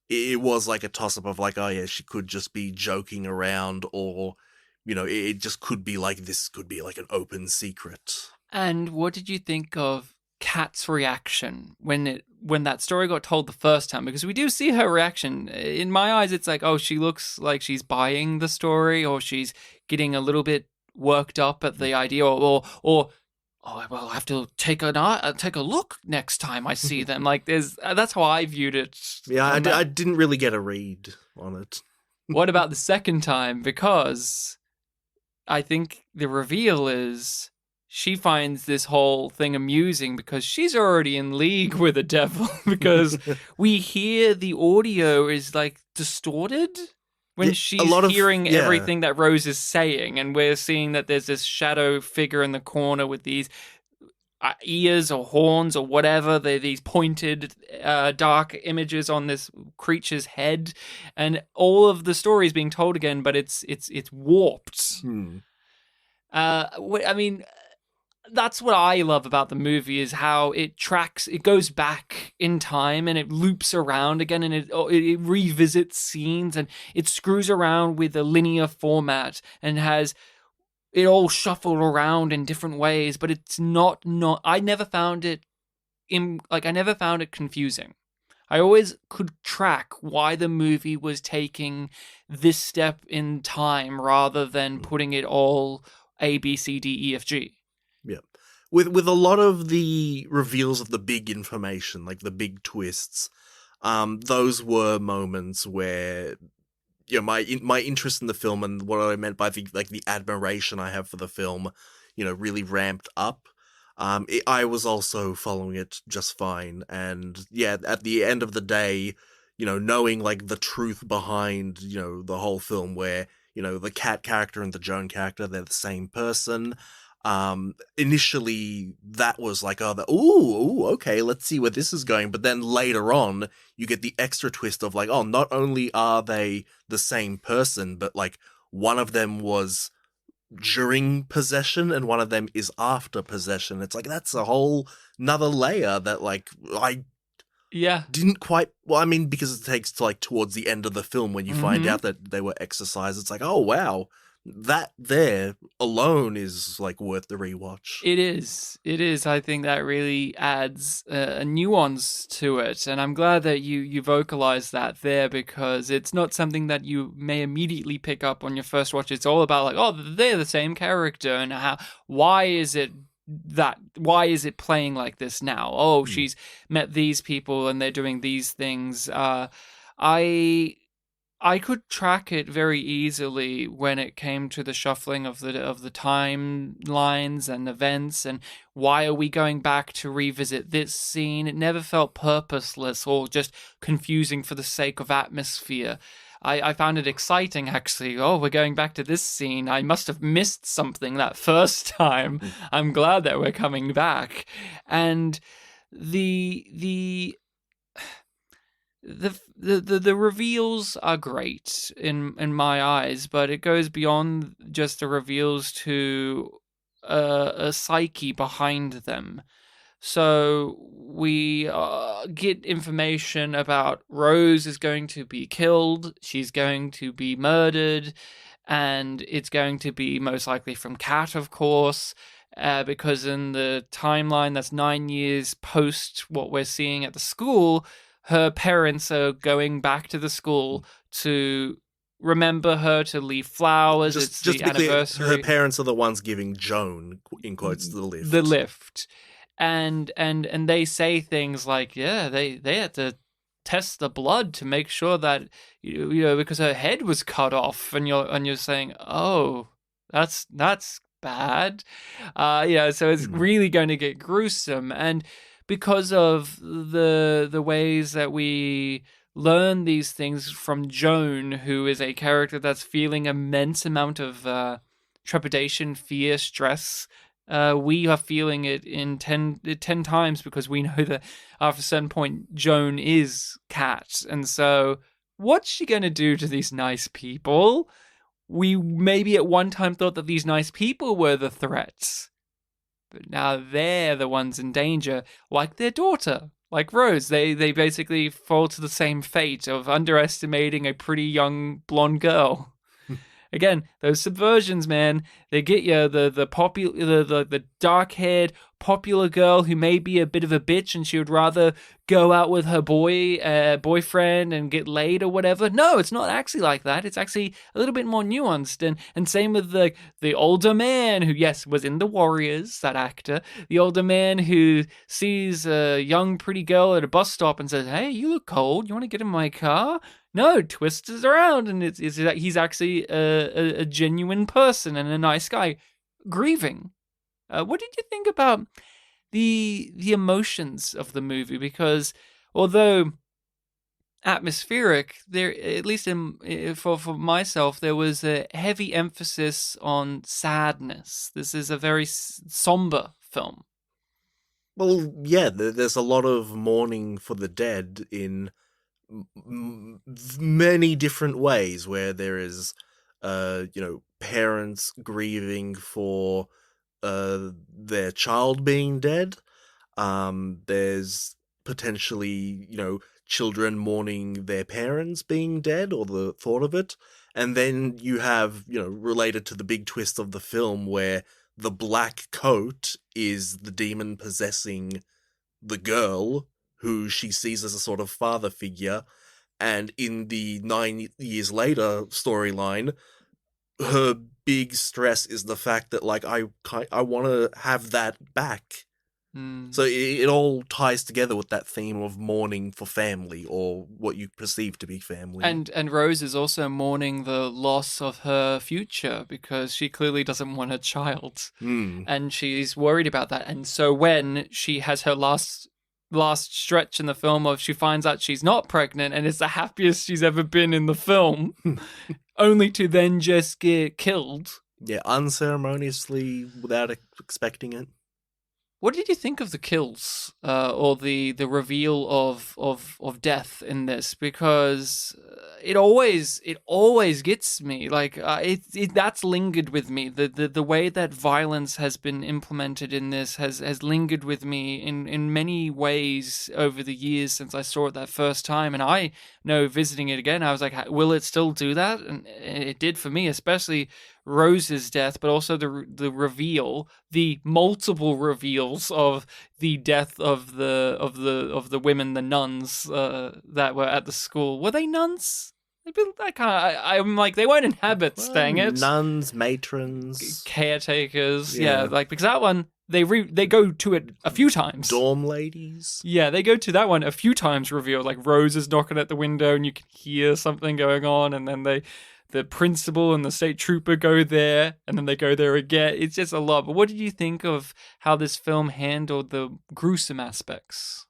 Speaker 2: it was like a toss-up of like, oh yeah, she could just be joking around, or, you know, it just could be like, this could be like an open secret.
Speaker 1: And what did you think of Kat's reaction when that story got told the first time? Because we do see her reaction. In my eyes, it's like, oh, she looks like she's buying the story, or she's getting a little bit worked up at the idea, or oh, well, I'll have to take a look next time I see them. Like, that's how I viewed it.
Speaker 2: Yeah, I didn't really get a read on it.
Speaker 1: What about the second time? Because I think the reveal is she finds this whole thing amusing because she's already in league with the devil because we hear the audio is like distorted when
Speaker 2: Yeah, a
Speaker 1: she's
Speaker 2: lot of
Speaker 1: hearing everything that Rose is saying, and we're seeing that there's this shadow figure in the corner with these ears or horns or whatever. They're these pointed, dark images on this creature's head, and all of the story is being told again, but it's warped. I mean, that's what I love about the movie is how it goes back in time and it loops around again, and it revisits scenes, and it screws around with a linear format and has it all shuffled around in different ways, but it's not I never found it confusing. I always could track why the movie was taking this step in time rather than putting it all A, B, C, D, E, F, G.
Speaker 2: Yeah. With a lot of the reveals of the big information, like the big twists, those were moments where, you know, my interest in the film and what I meant by the admiration I have for the film, you know, really ramped up. I was also following it just fine, and yeah, at the end of the day, you know, knowing like the truth behind, you know, the whole film, where, you know, the Cat character and the Joan character, they're the same person. Initially that was like, ooh, okay, let's see where this is going. But then later on, you get the extra twist of like, oh, not only are they the same person, but like one of them was during possession and one of them is after possession. It's like, that's a whole another layer that like I didn't quite, well, I mean, because it takes to like towards the end of the film when you find out that they were exorcised, it's like, oh wow, that there alone is like worth the rewatch.
Speaker 1: It is. I think that really adds a nuance to it, and I'm glad that you vocalized that there, because it's not something that you may immediately pick up on your first watch. It's all about like, oh, they're the same character, and why is it playing like this now? Oh, she's met these people and they're doing these things. I could track it very easily when it came to the shuffling of the timelines and events, and why are we going back to revisit this scene? It never felt purposeless or just confusing for the sake of atmosphere. I found it exciting, actually. Oh, we're going back to this scene. I must have missed something that first time. I'm glad that we're coming back. And the reveals are great in my eyes, but it goes beyond just the reveals to a psyche behind them. So we get information about Rose is going to be killed, she's going to be murdered, and it's going to be most likely from Cat, of course, because in the timeline that's 9 years post what we're seeing at the school, her parents are going back to the school to remember her, to leave flowers. It's the anniversary.
Speaker 2: Her parents are the ones giving Joan, in quotes, the lift.
Speaker 1: The lift. And they say things like, yeah, they had to test the blood to make sure that, you know, because her head was cut off, and you're saying, oh, that's bad. So it's really going to get gruesome. And because of the ways that we learn these things from Joan, who is a character that's feeling immense amount of trepidation, fear, stress, we are feeling it in 10 times, because we know that after a certain point, Joan is Cat. And so what's she going to do to these nice people? We maybe at one time thought that these nice people were the threats, but now they're the ones in danger, like their daughter, like Rose. They basically fall to the same fate of underestimating a pretty young blonde girl. Again, those subversions, man, they get you. The dark-haired popular girl who may be a bit of a bitch and she would rather go out with her boyfriend and get laid or whatever. No, it's not actually like that. It's actually a little bit more nuanced. And same with the older man who, yes, was in The Warriors, that actor. The older man who sees a young pretty girl at a bus stop and says, hey, you look cold. You want to get in my car? No, twists it around, and he's actually a genuine person and a nice guy, grieving. What did you think about the emotions of the movie? Because although atmospheric, there, at least for myself, there was a heavy emphasis on sadness. This is a very somber film.
Speaker 2: Well, yeah, there's a lot of mourning for the dead in many different ways, where there is, parents grieving for their child being dead. There's potentially, children mourning their parents being dead or the thought of it. And then you have, related to the big twist of the film where the black coat is the demon possessing the girl who she sees as a sort of father figure. And in the 9 years later storyline, her big stress is the fact that, like, I want to have that back. So it all ties together with that theme of mourning for family, or what you perceive to be family.
Speaker 1: And Rose is also mourning the loss of her future because she clearly doesn't want a child, and she's worried about that. And so when she has her last stretch in the film of she finds out she's not pregnant, and it's the happiest she's ever been in the film, only to then just get killed.
Speaker 2: Yeah, unceremoniously, without expecting it.
Speaker 1: What did you think of the kills, or the reveal of death in this? Because it always gets me. Like that's lingered with me. The way that violence has been implemented in this has lingered with me in many ways over the years since I saw it that first time. And I know visiting it again, I was like, will it still do that? And it did for me, especially Rose's death, but also the reveal, the multiple reveals of the death of the women, the nuns that were at the school. Were they nuns? I'm like, they weren't inhabits, dang it.
Speaker 2: Nuns, matrons,
Speaker 1: caretakers, yeah, like, because that one they go to it a few times.
Speaker 2: Dorm ladies.
Speaker 1: Yeah, they go to that one a few times revealed. Like Rose is knocking at the window and you can hear something going on, and then the principal and the state trooper go there, and then they go there again. It's just a lot. But what did you think of how this film handled the gruesome aspects?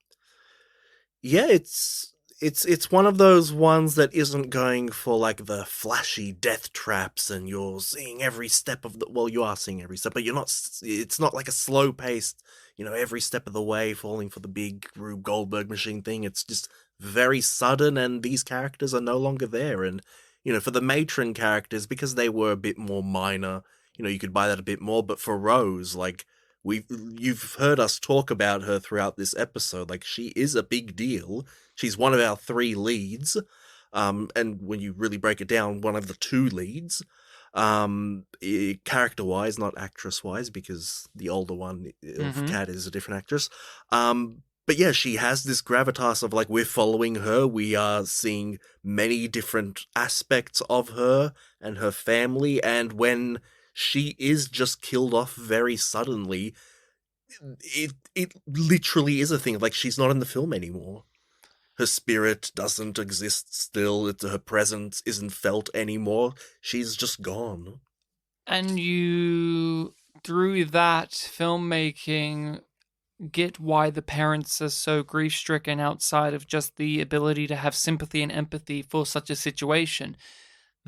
Speaker 2: Yeah, it's one of those ones that isn't going for, like, the flashy death traps and you're seeing every step of the... Well, you are seeing every step, but you're not... It's not like a slow-paced, every step of the way falling for the big Rube Goldberg machine thing. It's just very sudden, and these characters are no longer there. And, for the matron characters, because they were a bit more minor, you could buy that a bit more. But for Rose, like, you've heard us talk about her throughout this episode. Like, she is a big deal. She's one of our 3 leads, and when you really break it down, one of the 2 leads, character-wise, not actress-wise, because the older one of Kat is a different actress. But yeah, she has this gravitas of, like, we're following her. We are seeing many different aspects of her and her family, and when she is just killed off very suddenly, it literally is a thing. Like, she's not in the film anymore. Her spirit doesn't exist still. Her presence isn't felt anymore. She's just gone.
Speaker 1: And you, through that filmmaking, get why the parents are so grief-stricken outside of just the ability to have sympathy and empathy for such a situation.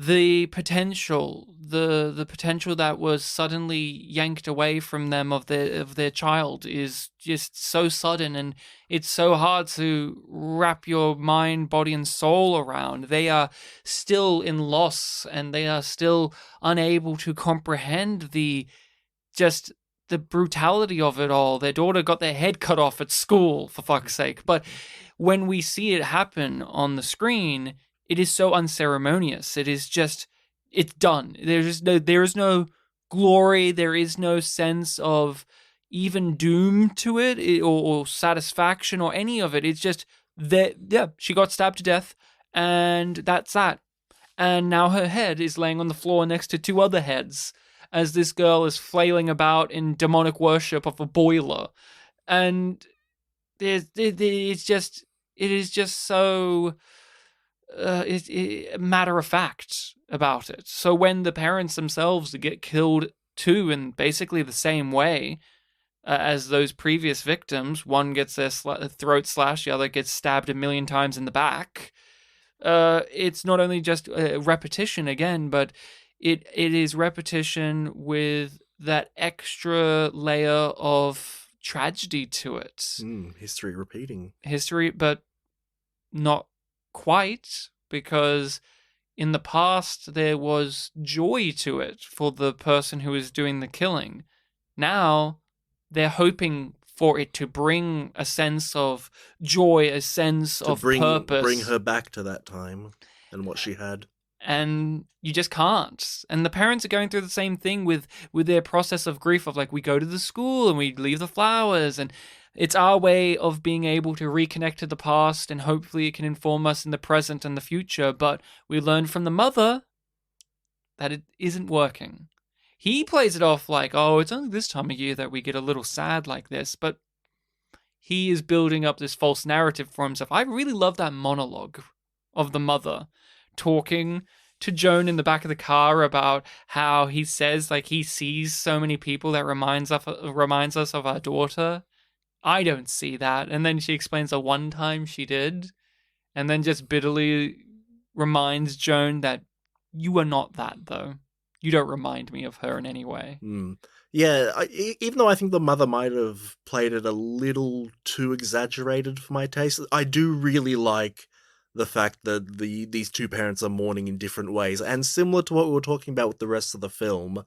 Speaker 1: The potential that was suddenly yanked away from them of their child is just so sudden, and it's so hard to wrap your mind, body, and soul around. They are still in loss, and they are still unable to comprehend the brutality of it all. Their daughter got their head cut off at school, for fuck's sake. But when we see it happen on the screen, it is so unceremonious. It is just, it's done. There is no glory. There is no sense of even doom to it, or satisfaction, or any of it. It's just that, yeah, she got stabbed to death, and that's that. And now her head is laying on the floor next to 2 other heads, as this girl is flailing about in demonic worship of a boiler. And it is just so matter of fact about it. So when the parents themselves get killed too in basically the same way as those previous victims. One gets their throat slashed, the other gets stabbed a million times in the back. It's not only just repetition again, but it is repetition with that extra layer of tragedy to it.
Speaker 2: History repeating.
Speaker 1: History, but not quite, because in the past there was joy to it for the person who was doing the killing. Now they're hoping for it to bring a sense of joy, a sense of purpose.
Speaker 2: Bring her back to that time and what she had.
Speaker 1: And you just can't. And the parents are going through the same thing with their process of grief of like, we go to the school and we leave the flowers, and it's our way of being able to reconnect to the past, and hopefully it can inform us in the present and the future. But we learned from the mother that it isn't working. He plays it off like, oh, it's only this time of year that we get a little sad like this, but he is building up this false narrative for himself. I really love that monologue of the mother talking to Joan in the back of the car about how he says like he sees so many people that reminds us of our daughter. I don't see that. And then she explains the one time she did, and then just bitterly reminds Joan that you are not that, though. You don't remind me of her in any way.
Speaker 2: Yeah, even though I think the mother might have played it a little too exaggerated for my taste, I do really like the fact that these two parents are mourning in different ways. And similar to what we were talking about with the rest of the film,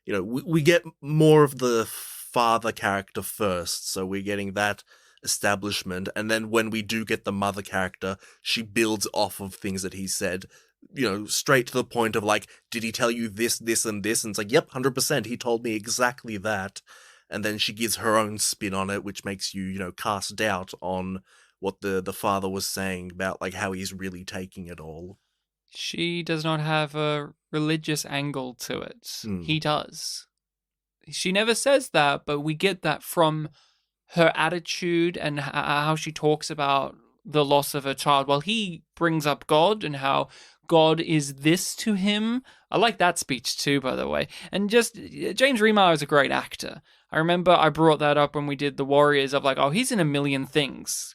Speaker 2: you know, we get more of the father character first, so we're getting that establishment. And then when we do get the mother character, she builds off of things that he said, you know, straight to the point of like, did he tell you this, this, and this? And it's like, yep, 100%, he told me exactly that. And then she gives her own spin on it, which makes you, you know, cast doubt on what the father was saying about like how he's really taking it all.
Speaker 1: She does not have a religious angle to it. He does. She never says that, but we get that from her attitude and how she talks about the loss of her child. Well, he brings up God and how God is this to him. I like that speech too, by the way. And just, James Remar is a great actor. I remember I brought that up when we did The Warriors of like, oh, he's in a million things.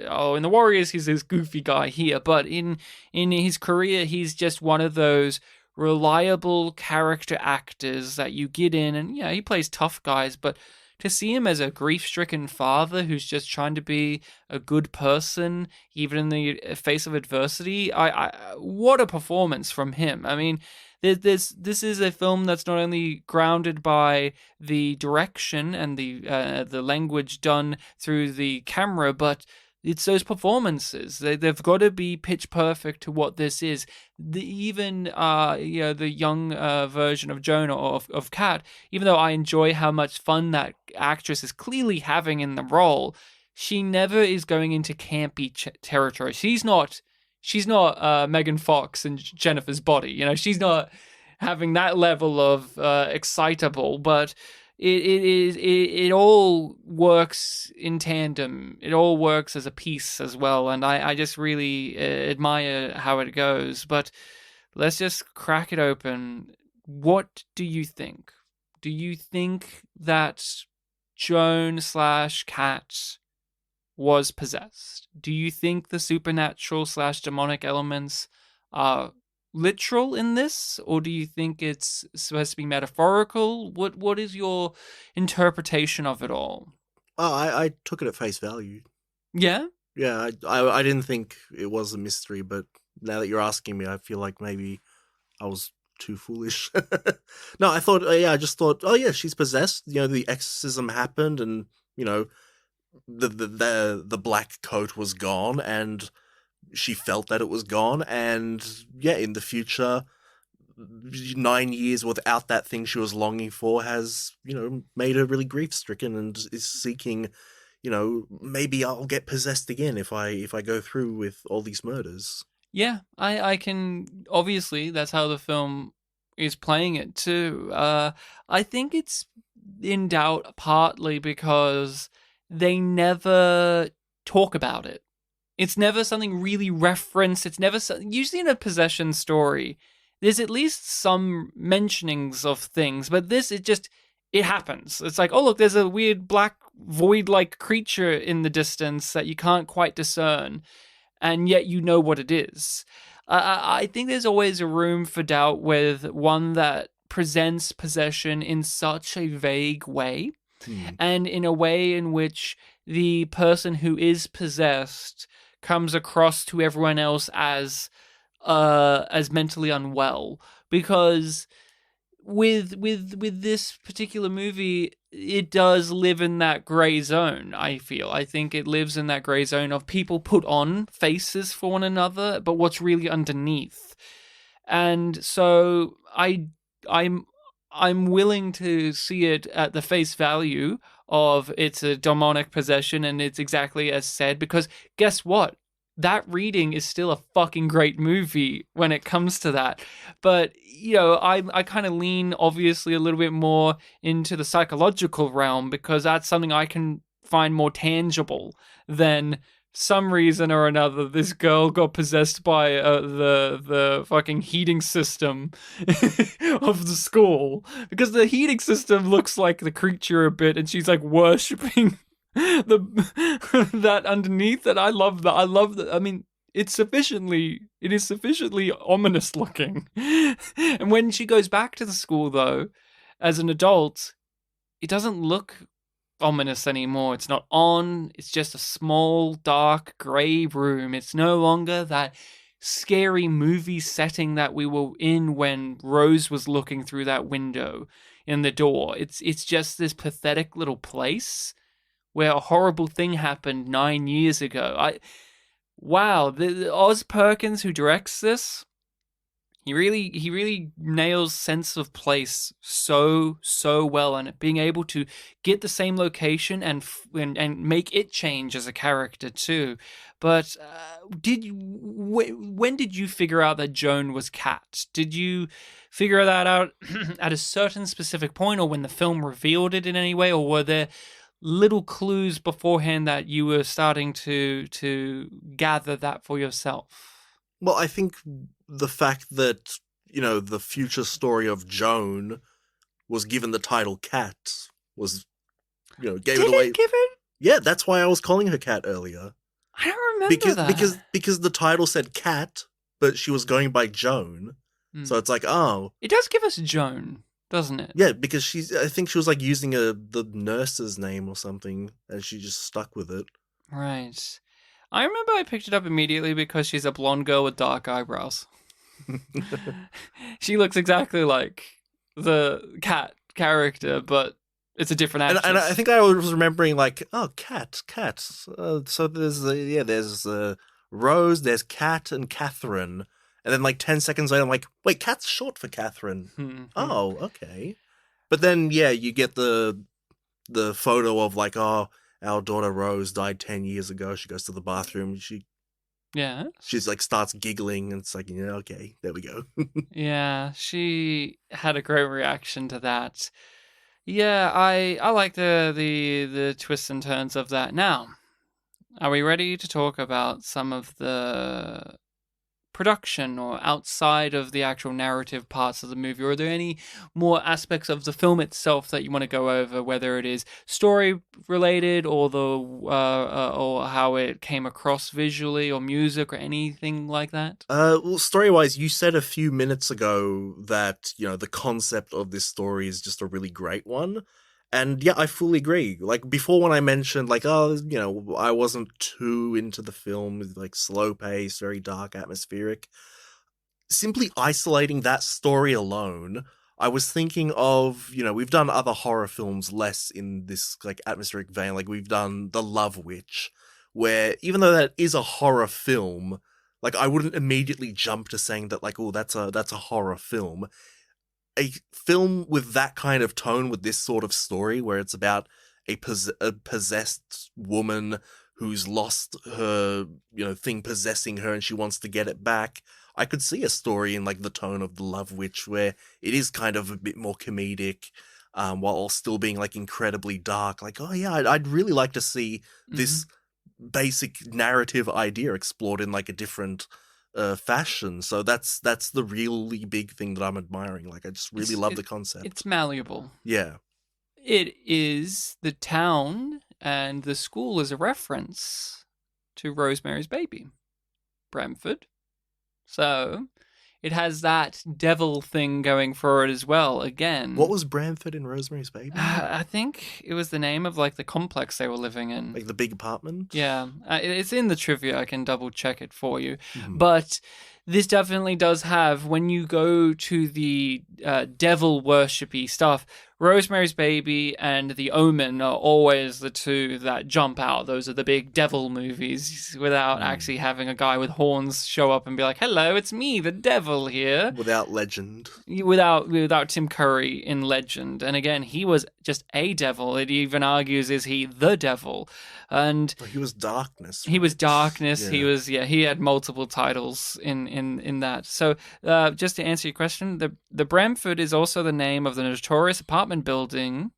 Speaker 1: Oh, in The Warriors, he's this goofy guy here. But in his career, he's just one of those reliable character actors that you get in. And, yeah, he plays tough guys, but to see him as a grief-stricken father who's just trying to be a good person, even in the face of adversity, what a performance from him. I mean, this is a film that's not only grounded by the direction and the language done through the camera, but it's those performances. They've got to be pitch perfect to what this is. The young version of Joan or of Kat, even though I enjoy how much fun that actress is clearly having in the role, she never is going into campy territory. She's not Megan Fox and Jennifer's Body. You know, she's not having that level of excitable, but it all works in tandem. It all works as a piece as well, and I just really admire how it goes. But let's just crack it open. What do you think? Do you think that Joan / Kat was possessed? Do you think the supernatural / demonic elements are literal in this, or do you think it's supposed to be metaphorical? What is your interpretation of it all?
Speaker 2: Oh, I took it at face value.
Speaker 1: Yeah?
Speaker 2: Yeah, I didn't think it was a mystery, but now that you're asking me, I feel like maybe I was too foolish. No, I just thought, oh yeah, she's possessed. You know, the exorcism happened, and you know, the black coat was gone, and she felt that it was gone, and yeah, in the future, 9 years without that thing she was longing for has, you know, made her really grief-stricken and is seeking, you know, maybe I'll get possessed again if I go through with all these murders.
Speaker 1: Yeah, I can, obviously, that's how the film is playing it too. I think it's in doubt partly because they never talk about it. It's never something really referenced. It's never usually in a possession story. there's at least some mentionings of things, but this it happens. It's like, oh look, there's a weird black void-like creature in the distance that you can't quite discern, and yet you know what it is. I think there's always a room for doubt with one that presents possession in such a vague way, and in a way in which the person who is possessed comes across to everyone else as mentally unwell, because with this particular movie, it does live in that gray zone. I think it lives in that gray zone of people put on faces for one another, but what's really underneath. And so I'm willing to see it at the face value of it's a demonic possession and it's exactly as said, because guess what? That reading is still a fucking great movie when it comes to that. But, I kind of lean obviously a little bit more into the psychological realm, because that's something I can find more tangible than some reason or another this girl got possessed by the fucking heating system of the school, because the heating system looks like the creature a bit, and she's like worshipping that underneath. And I love that. I mean, it is sufficiently ominous looking. And when she goes back to the school, though, as an adult, it doesn't look ominous anymore. It's not on. It's just a small, dark, grey room. It's no longer that scary movie setting that we were in when Rose was looking through that window in the door. It's just this pathetic little place where a horrible thing happened 9 years ago. Wow, the Oz Perkins who directs this, he really nails sense of place so well, and being able to get the same location and make it change as a character too. But when did you figure out that Joan was Kat? Did you figure that out at a certain specific point, or when the film revealed it in any way, or were there little clues beforehand that you were starting to gather that for yourself?
Speaker 2: Well, I think the fact that, the future story of Joan was given the title Cat was, gave
Speaker 1: Did
Speaker 2: it away.
Speaker 1: It give it?
Speaker 2: Yeah, that's why I was calling her Cat earlier.
Speaker 1: I don't remember that.
Speaker 2: Because the title said Cat, but she was going by Joan. So it's like, oh.
Speaker 1: It does give us Joan, doesn't it?
Speaker 2: Yeah, because I think she was like using the nurse's name or something, and she just stuck with it.
Speaker 1: Right. I remember I picked it up immediately because she's a blonde girl with dark eyebrows. She looks exactly like the Cat character, but it's a different actress.
Speaker 2: And I think I was remembering like, oh, Cat. So there's Rose, there's Cat and Catherine, and then like 10 seconds later, I'm like, wait, Cat's short for Catherine. Oh, okay. But then you get the photo of like, oh, our daughter Rose died 10 years ago. She goes to the bathroom. She's like starts giggling, and it's like, okay, there we go.
Speaker 1: Yeah, she had a great reaction to that. Yeah, I like the twists and turns of that. Now, are we ready to talk about some of the production or outside of the actual narrative parts of the movie? Or are there any more aspects of the film itself that you want to go over, whether it is story related or or how it came across visually or music or anything like that?
Speaker 2: Well, story-wise, you said a few minutes ago that, the concept of this story is just a really great one. And yeah, I fully agree. Like before, when I mentioned like, oh, I wasn't too into the film, like slow pace, very dark, atmospheric. Simply isolating that story alone, I was thinking of, we've done other horror films less in this like atmospheric vein. Like we've done The Love Witch, where even though that is a horror film, like I wouldn't immediately jump to saying that like, oh, that's a horror film. A film with that kind of tone, with this sort of story, where it's about a possessed woman who's lost her, thing possessing her, and she wants to get it back. I could see a story in like the tone of The Love Witch, where it is kind of a bit more comedic, while still being like incredibly dark. Like, oh yeah, I'd really like to see this basic narrative idea explored in like a different fashion. So that's the really big thing that I'm admiring. Like, I just really love the concept.
Speaker 1: It's malleable.
Speaker 2: Yeah.
Speaker 1: It is the town, and the school is a reference to Rosemary's Baby, Brentford. So it has that devil thing going for it as well. Again,
Speaker 2: What was Bramford in Rosemary's Baby?
Speaker 1: I think it was the name of like the complex they were living in.
Speaker 2: Like the big apartment?
Speaker 1: Yeah, it's in the trivia. I can double check it for you.
Speaker 2: Mhm.
Speaker 1: But this definitely does have, when you go to the devil worshipy stuff, Rosemary's Baby and The Omen are always the two that jump out. Those are the big devil movies without actually having a guy with horns show up and be like, hello, it's me, the devil here.
Speaker 2: Without Legend.
Speaker 1: Without Tim Curry in Legend. And again, he was just a devil. It even argues, is he the devil? And
Speaker 2: he was darkness.
Speaker 1: He was darkness.
Speaker 2: Yeah.
Speaker 1: He was, he had multiple titles in that. So just to answer your question, the Bramford is also the name of the notorious apartment building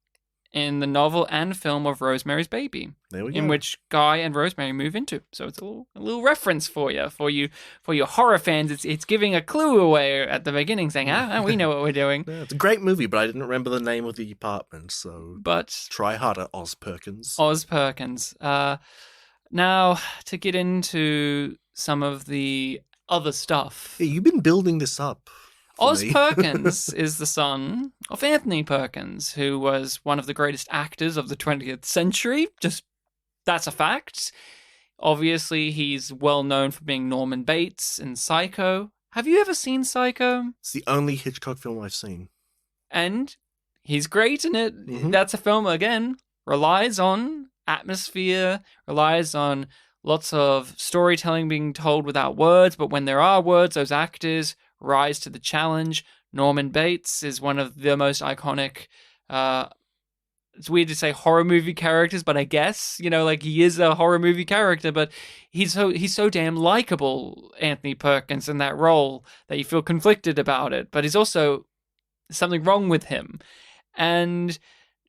Speaker 1: in the novel and film of Rosemary's Baby,
Speaker 2: There we go.
Speaker 1: in which Guy and Rosemary move into. So it's a little reference for your horror fans. It's giving a clue away at the beginning, saying, we know what we're doing.
Speaker 2: Yeah, it's a great movie, but I didn't remember the name of the apartment, so
Speaker 1: But
Speaker 2: try harder, Oz Perkins.
Speaker 1: Oz Perkins. Now, to get into some of the other stuff.
Speaker 2: Yeah, you've been building this up.
Speaker 1: Oz Perkins is the son of Anthony Perkins, who was one of the greatest actors of the 20th century. Just, that's a fact. Obviously, he's well known for being Norman Bates in Psycho. Have you ever seen Psycho?
Speaker 2: It's the only Hitchcock film I've seen.
Speaker 1: And he's great in it.
Speaker 2: Mhm.
Speaker 1: That's a film, again, relies on atmosphere, relies on lots of storytelling being told without words, but when there are words, those actors rise to the challenge. Norman Bates is one of the most iconic, it's weird to say horror movie characters, but I guess, he is a horror movie character, but he's so damn likable, Anthony Perkins, in that role, that you feel conflicted about it, but he's also something wrong with him. And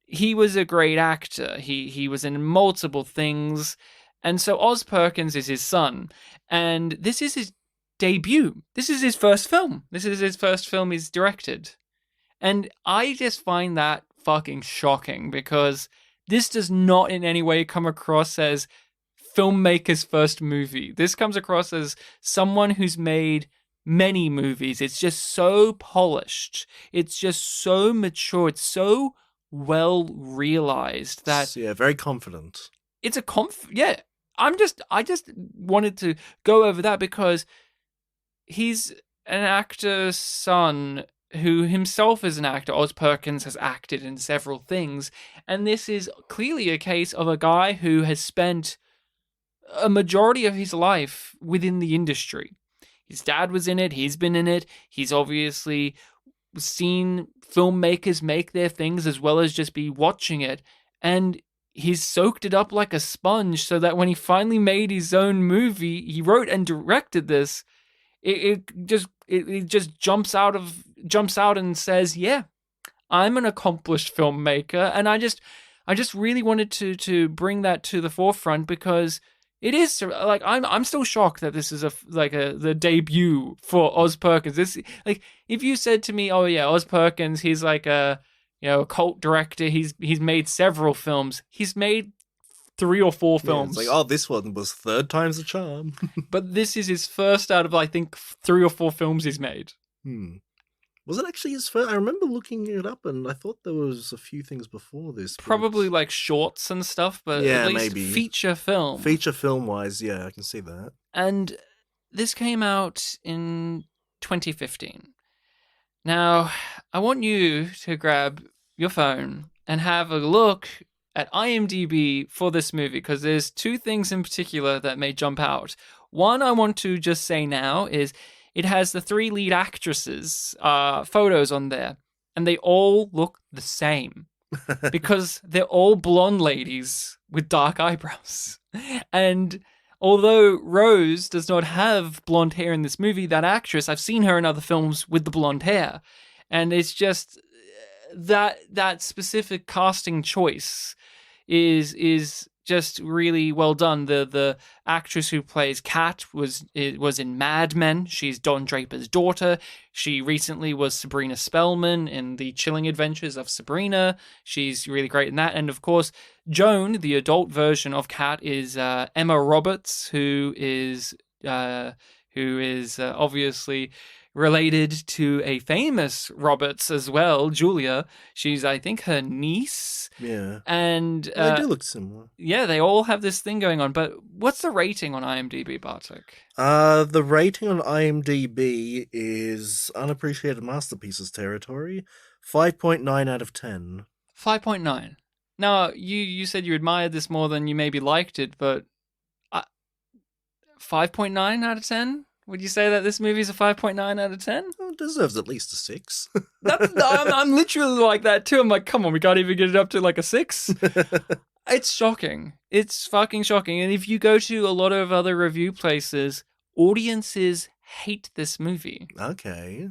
Speaker 1: he was a great actor. He was in multiple things. And so Oz Perkins is his son. And this is his debut. This is his first film. This is his first film he's directed. And I just find that fucking shocking, because this does not in any way come across as filmmaker's first movie. This comes across as someone who's made many movies. It's just so polished. It's just so mature. It's so well realized that
Speaker 2: very confident.
Speaker 1: It's a I just wanted to go over that because he's an actor's son who himself is an actor. Oz Perkins has acted in several things, and this is clearly a case of a guy who has spent a majority of his life within the industry. His dad was in it, he's been in it, he's obviously seen filmmakers make their things as well as just be watching it, and he's soaked it up like a sponge, so that when he finally made his own movie, he wrote and directed this, it just jumps out and says, yeah, I'm an accomplished filmmaker. And I just really wanted to bring that to the forefront, because it is like, I'm still shocked that this is the debut for Oz Perkins. This, like, if you said to me, oh yeah, Oz Perkins, he's like a cult director, he's made several films, he's made 3 or 4 films.
Speaker 2: It's like, this one was third time's the charm.
Speaker 1: But this is his first out of, I think, 3 or 4 films he's made.
Speaker 2: Was it actually his first? I remember looking it up, and I thought there was a few things before this.
Speaker 1: Probably like shorts and stuff, but
Speaker 2: yeah,
Speaker 1: at least
Speaker 2: maybe
Speaker 1: feature film.
Speaker 2: Feature film-wise, yeah, I can see that.
Speaker 1: And this came out in 2015. Now, I want you to grab your phone and have a look at IMDb for this movie, because there's 2 things in particular that may jump out. One I want to just say now is it has the 3 lead actresses' photos on there, and they all look the same because they're all blonde ladies with dark eyebrows. And although Rose does not have blonde hair in this movie, that actress, I've seen her in other films with the blonde hair, and it's just that specific casting choice is just really well done. The actress who plays Kat was in Mad Men. She's Don Draper's daughter. She recently was Sabrina Spellman in The Chilling Adventures of Sabrina. She's really great in that. And of course, Joan, the adult version of Kat, is Emma Roberts, who is obviously related to a famous Roberts as well, Julia. She's, I think, her niece.
Speaker 2: Yeah.
Speaker 1: And
Speaker 2: They do look similar.
Speaker 1: yeah, they all have this thing going on. But what's the rating on IMDb, Bartek?
Speaker 2: The rating on IMDb is unappreciated masterpieces territory, 5.9 out of 10.
Speaker 1: 5.9. Now, you said you admired this more than you maybe liked it, but 5.9 out of 10? Would you say that this movie's a 5.9 out of 10?
Speaker 2: Well, it deserves at least a 6.
Speaker 1: I'm literally like that too. I'm like, come on, we can't even get it up to like a 6. It's shocking. It's fucking shocking. And if you go to a lot of other review places, audiences hate this movie.
Speaker 2: Okay.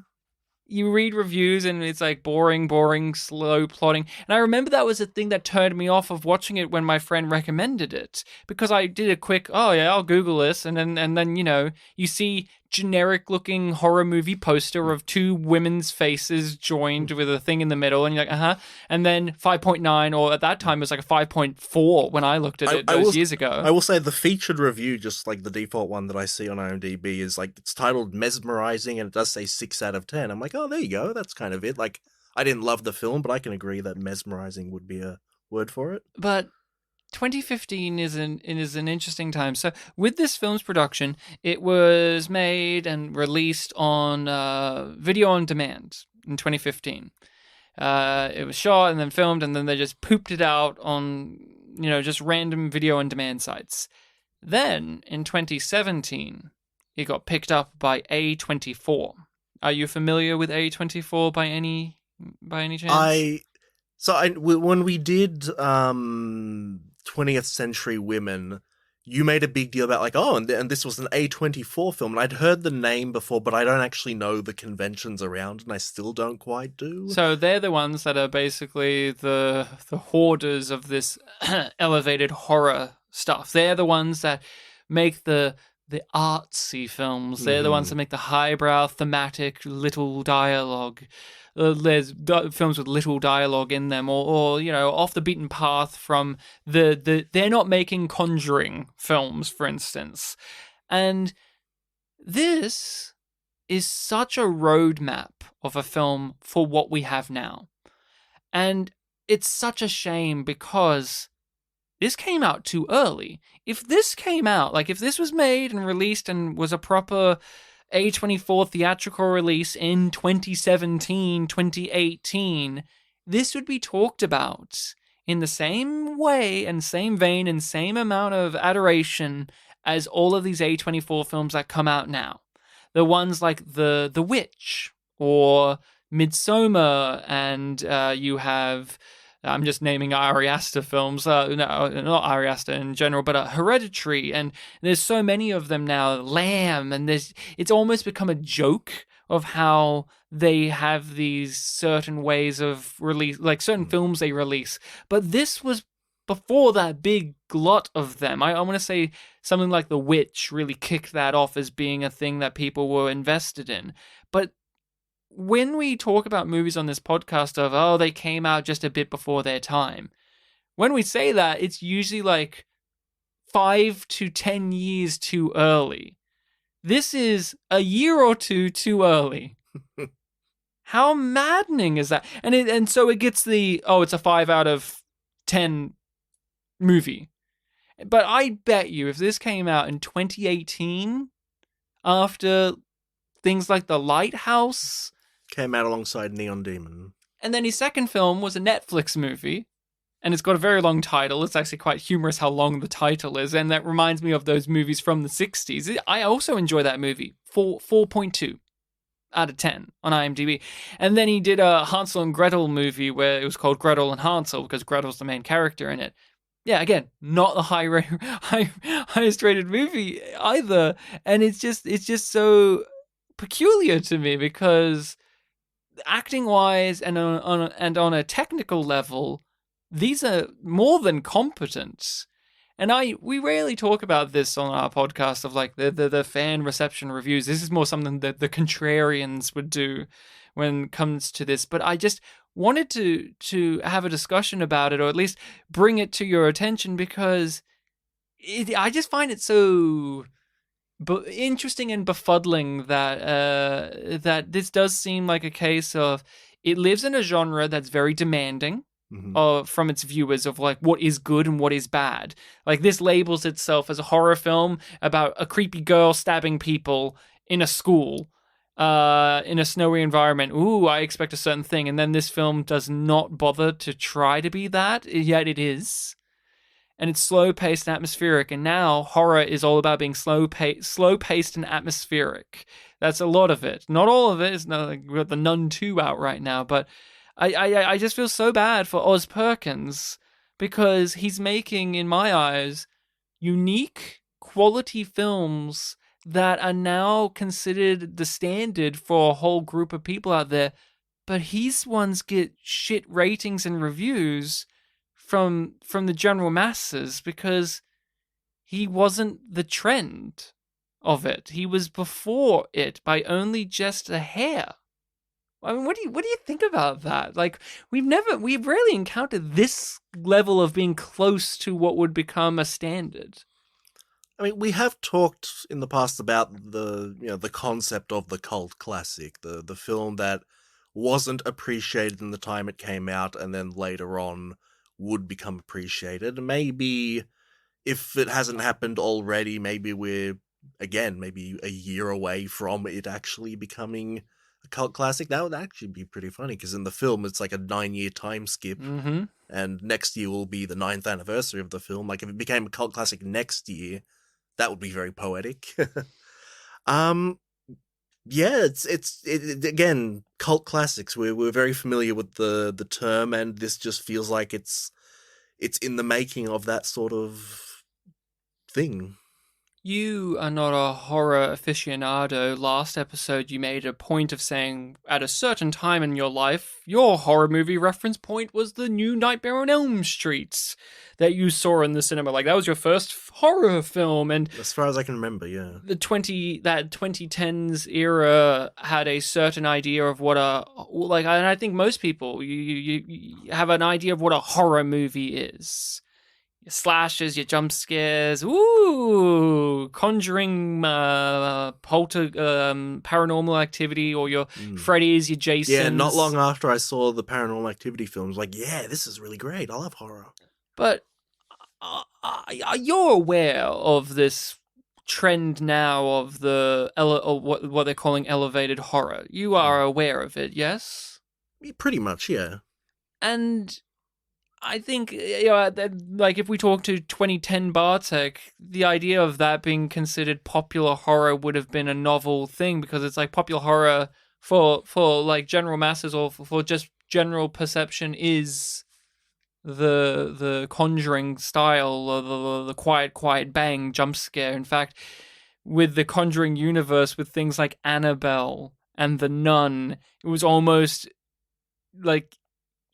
Speaker 1: You read reviews and it's like boring, slow plotting. And I remember that was a thing that turned me off of watching it when my friend recommended it, because I did a quick, oh yeah, I'll Google this, and then you see generic looking horror movie poster of two women's faces joined with a thing in the middle, and you're like, and then 5.9, or at that time it was like a 5.4 when I looked at it years ago.
Speaker 2: I will say the featured review, just like the default one that I see on IMDb, is like, it's titled Mesmerizing and it does say 6 out of 10. I'm like, oh, there you go, that's kind of it. Like, I didn't love the film, but I can agree that mesmerizing would be a word for it.
Speaker 1: But 2015 is an interesting time. So with this film's production, it was made and released on video on demand in 2015. It was shot and then filmed, and then they just pooped it out on just random video on demand sites. Then in 2017, it got picked up by A24. Are you familiar with A24 by any chance?
Speaker 2: When we did 20th Century Women, you made a big deal about like, oh, and this was an A24 film, and I'd heard the name before, but I don't actually know the conventions around, and I still don't quite do.
Speaker 1: So they're the ones that are basically the hoarders of this elevated horror stuff. They're the ones that make the artsy films. They're the ones that make the highbrow, thematic, little dialogue. There's films with little dialogue in them, or off the beaten path from they're not making Conjuring films, for instance. And this is such a roadmap of a film for what we have now. And it's such a shame because this came out too early. If this came out, like if this was made and released and was a proper A24 theatrical release in 2017, 2018, this would be talked about in the same way and same vein and same amount of adoration as all of these A24 films that come out now. The ones like The Witch or Midsommar, and you have... I'm just naming Ari Aster films. No, not Ari Aster in general, but Hereditary. And there's so many of them now. Lamb. And it's almost become a joke of how they have these certain ways of release, like certain films they release. But this was before that big glut of them. I want to say something like The Witch really kicked that off as being a thing that people were invested in. But when we talk about movies on this podcast of, oh, they came out just a bit before their time, when we say that, it's usually like 5 to 10 years too early. This is a year or two too early. How maddening is that? And so it gets it's a 5 out of 10 movie. But I bet you if this came out in 2018, after things like The Lighthouse...
Speaker 2: Came out alongside Neon Demon.
Speaker 1: And then his second film was a Netflix movie, and it's got a very long title. It's actually quite humorous how long the title is, and that reminds me of those movies from the 60s. I also enjoy that movie. 4.2 out of 10 on IMDb. And then he did a Hansel and Gretel movie where it was called Gretel and Hansel because Gretel's the main character in it. Yeah, again, not the highest rated movie either. And it's just so peculiar to me because acting wise and on a technical level, these are more than competent. And we rarely talk about this on our podcast of like the fan reception reviews. This is more something that the contrarians would do when it comes to this. But I just wanted to have a discussion about it, or at least bring it to your attention, because I just find it so interesting and befuddling that this does seem like a case of it lives in a genre that's very demanding from its viewers of like what is good and what is bad. Like this labels itself as a horror film about a creepy girl stabbing people in a school, in a snowy environment. Ooh, I expect a certain thing, and then this film does not bother to try to be that, yet it is. And it's slow-paced and atmospheric, and now horror is all about being slow-paced and atmospheric. That's a lot of it. Not all of it. It's not like we've got The Nun 2 out right now, but I just feel so bad for Oz Perkins because he's making, in my eyes, unique quality films that are now considered the standard for a whole group of people out there, but his ones get shit ratings and reviews from the general masses because he wasn't the trend of it. He was before it by only just a hair. I mean, what do you think about that? Like, we've rarely encountered this level of being close to what would become a standard.
Speaker 2: I mean, we have talked in the past about the concept of the cult classic, the film that wasn't appreciated in the time it came out, and then later on would become appreciated. Maybe if it hasn't happened already, maybe we're maybe a year away from it actually becoming a cult classic. That would actually be pretty funny because in the film it's like a 9-year time skip, and next year will be the 9th anniversary of the film. Like if it became a cult classic next year, that would be very poetic. Yeah, it's again, cult classics. We're very familiar with the term, and this just feels like it's in the making of that sort of thing.
Speaker 1: You are not a horror aficionado. Last episode, you made a point of saying at a certain time in your life, your horror movie reference point was the new Nightmare on Elm Street that you saw in the cinema. Like, that was your first horror film. And
Speaker 2: as far as I can remember, yeah.
Speaker 1: That 2010s era had a certain idea of what and I think most people, you have an idea of what a horror movie is. Your slashes, your jump scares, Conjuring, Paranormal Activity, or your Freddy's, your Jasons.
Speaker 2: Yeah, not long after I saw the Paranormal Activity films, like, yeah, this is really great. I love horror.
Speaker 1: But you're aware of this trend now of what they're calling elevated horror. You are aware of it, yes?
Speaker 2: Pretty much, yeah.
Speaker 1: And I think, like if we talk to 2010 Bartek, the idea of that being considered popular horror would have been a novel thing because it's like popular horror for like general masses or for just general perception is the Conjuring style or the quiet bang jump scare. In fact, with the Conjuring universe, with things like Annabelle and The Nun, it was almost like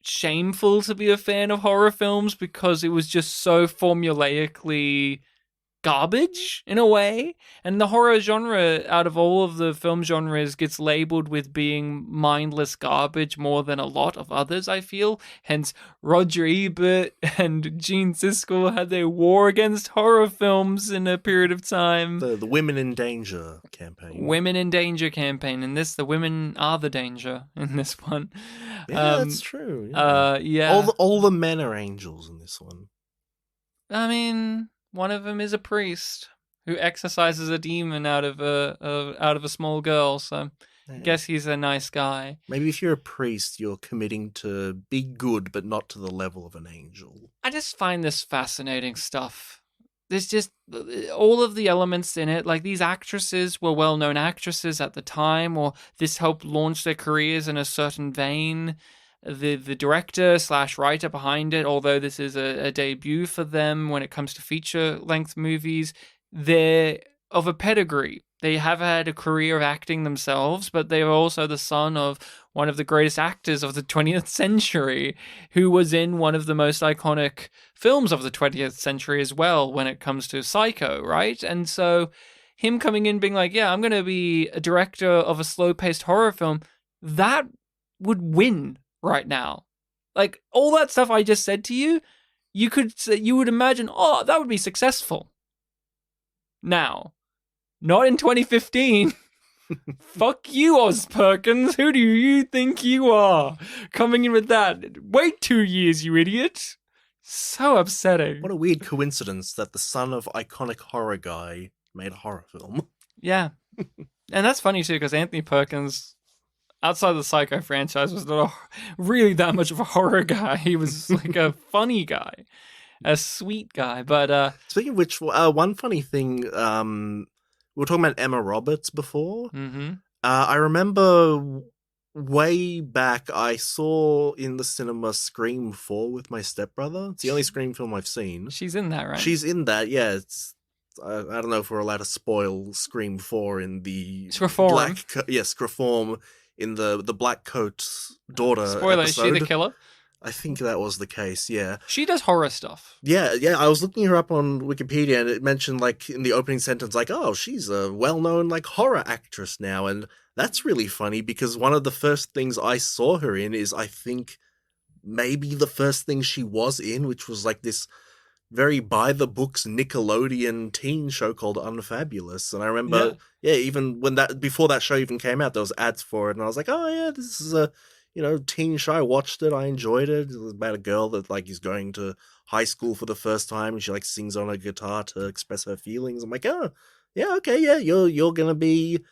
Speaker 1: shameful to be a fan of horror films because it was just so formulaically garbage in a way. And the horror genre, out of all of the film genres, gets labeled with being mindless garbage more than a lot of others, I feel. Hence, Roger Ebert and Gene Siskel had their war against horror films in a period of time.
Speaker 2: The Women in Danger campaign.
Speaker 1: Women in Danger campaign. In this, the women are the danger in this one.
Speaker 2: Yeah, that's true. Yeah.
Speaker 1: Yeah.
Speaker 2: All the men are angels in this one.
Speaker 1: I mean, one of them is a priest who exorcises a demon out of a small girl. So, I guess he's a nice guy.
Speaker 2: Maybe if you're a priest, you're committing to be good, but not to the level of an angel.
Speaker 1: I just find this fascinating stuff. There's just all of the elements in it. Like, these actresses were well-known actresses at the time, or this helped launch their careers in a certain vein. The director / writer behind it, although this is a debut for them when it comes to feature-length movies, they're of a pedigree. They have had a career of acting themselves, but they are also the son of one of the greatest actors of the 20th century, who was in one of the most iconic films of the 20th century as well when it comes to Psycho, right? And so him coming in being like, yeah, I'm going to be a director of a slow-paced horror film, that would win right now. Like, all that stuff I just said to you, you would imagine, oh, that would be successful. Now, not in 2015. Fuck you, Oz Perkins. Who do you think you are? Coming in with that. Wait 2 years, you idiot. So upsetting.
Speaker 2: What a weird coincidence that the son of iconic horror guy made a horror film.
Speaker 1: Yeah. And that's funny too, because Anthony Perkins, outside the Psycho franchise, was not really that much of a horror guy. He was like a funny guy, a sweet guy. But
Speaker 2: speaking of which, one funny thing, we were talking about Emma Roberts before.
Speaker 1: mm-hmm.
Speaker 2: I remember way back I saw in the cinema Scream 4 with my stepbrother. It's the only Scream film I've seen.
Speaker 1: She's in that, right?
Speaker 2: She's in that, yeah. It's I don't know if we're allowed to spoil Scream 4 in the Screform in the Blackcoat's daughter
Speaker 1: Spoiler,
Speaker 2: episode.
Speaker 1: is she the killer?
Speaker 2: I think that was the case, yeah.
Speaker 1: She does horror stuff.
Speaker 2: Yeah, I was looking her up on Wikipedia and it mentioned, like, in the opening sentence, like, oh, she's a well-known, like, horror actress now. And that's really funny because one of the first things I saw her in is, I think, maybe the first thing she was in, which was, like, this very by-the-books Nickelodeon teen show called Unfabulous. And I remember, even when before that show even came out, there was ads for it. And I was like, oh, yeah, this is a teen show. I watched it. I enjoyed it. It was about a girl that, like, is going to high school for the first time and she, like, sings on a guitar to express her feelings. I'm like, oh, yeah, okay, yeah, you're going to be,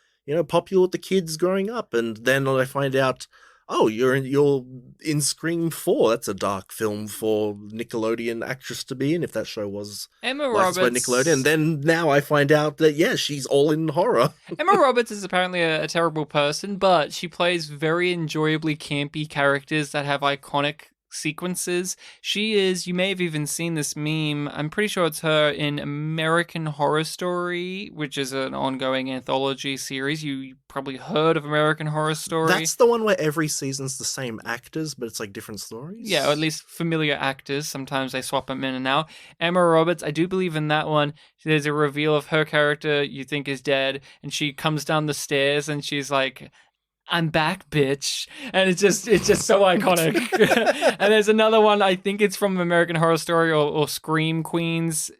Speaker 2: popular with the kids growing up. And then I find out, oh, you're in Scream 4. That's a dark film for Nickelodeon actress to be in, if that show was
Speaker 1: Emma
Speaker 2: licensed
Speaker 1: Roberts.
Speaker 2: by Nickelodeon. And then now I find out that, yeah, she's all in horror.
Speaker 1: Emma Roberts is apparently a terrible person, but she plays very enjoyably campy characters that have iconic sequences. She is, you may have even seen this meme, I'm pretty sure it's her in American Horror Story, which is an ongoing anthology series. You probably heard of American Horror Story.
Speaker 2: That's the one where every season's the same actors, but it's like different stories?
Speaker 1: Yeah, or at least familiar actors. Sometimes they swap them in and out. Emma Roberts, I do believe in that one, there's a reveal of her character you think is dead, and she comes down the stairs and she's like, I'm back, bitch. And it's just so iconic. And there's another one, I think it's from American Horror Story or Scream Queens.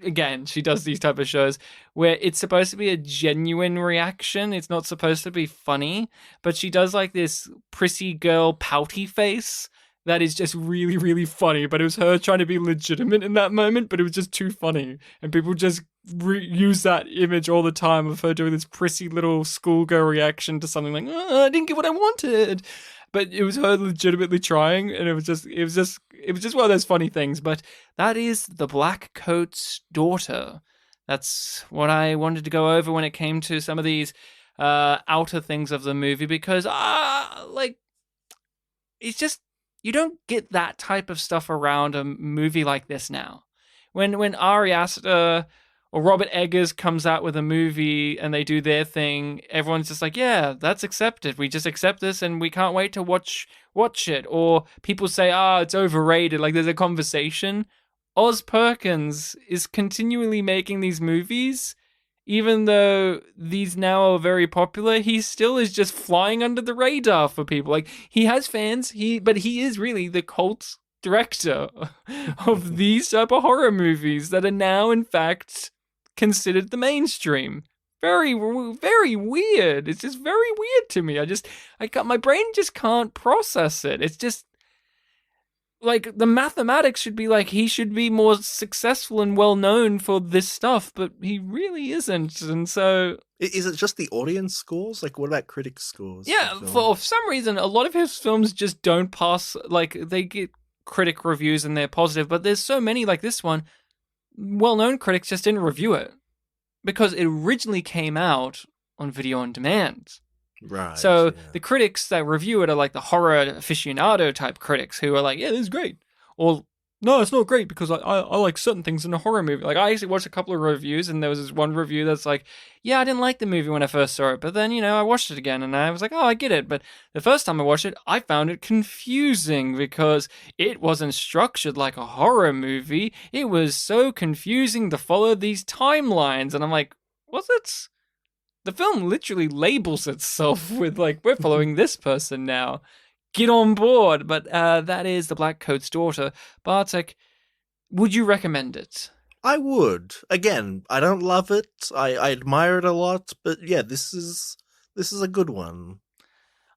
Speaker 1: Again, she does these type of shows where it's supposed to be a genuine reaction. It's not supposed to be funny, but she does like this prissy girl pouty face that is just really, really funny. But it was her trying to be legitimate in that moment, but it was just too funny. And people just use that image all the time of her doing this prissy little schoolgirl reaction to something like, oh, I didn't get what I wanted. But it was her legitimately trying, and it was just one of those funny things. But that is the Blackcoat's daughter. That's what I wanted to go over when it came to some of these outer things of the movie, because it's just, you don't get that type of stuff around a movie like this now. When Ari Aster or Robert Eggers comes out with a movie and they do their thing, everyone's just like, yeah, that's accepted. We just accept this and we can't wait to watch it. Or people say, it's overrated. Like, there's a conversation. Oz Perkins is continually making these movies. Even though these now are very popular, he still is just flying under the radar for people. Like, he has fans, but he is really the cult director of these type of horror movies that are now, in fact, considered the mainstream. Very, very weird. It's just very weird to me. My brain just can't process it. It's just, like, the mathematics should be like, he should be more successful and well known for this stuff, but he really isn't. And so,
Speaker 2: is it just the audience scores? Like, what about critic scores?
Speaker 1: Yeah, for some reason, a lot of his films just don't pass. Like, they get critic reviews and they're positive, but there's so many, like this one, well-known critics just didn't review it because it originally came out on video on demand.
Speaker 2: Right.
Speaker 1: So the critics that review it are like the horror aficionado type critics who are like, yeah, this is great. Or no, it's not great because I like certain things in a horror movie. Like, I actually watched a couple of reviews, and there was this one review that's like, yeah, I didn't like the movie when I first saw it, but then, I watched it again, and I was like, oh, I get it. But the first time I watched it, I found it confusing because it wasn't structured like a horror movie. It was so confusing to follow these timelines, and I'm like, was it? The film literally labels itself with, like, we're following this person now. Get on board. But that is The Blackcoat's Daughter. Bartek, would you recommend it?
Speaker 2: I would. Again, I don't love it. I admire it a lot, but yeah, this is a good one.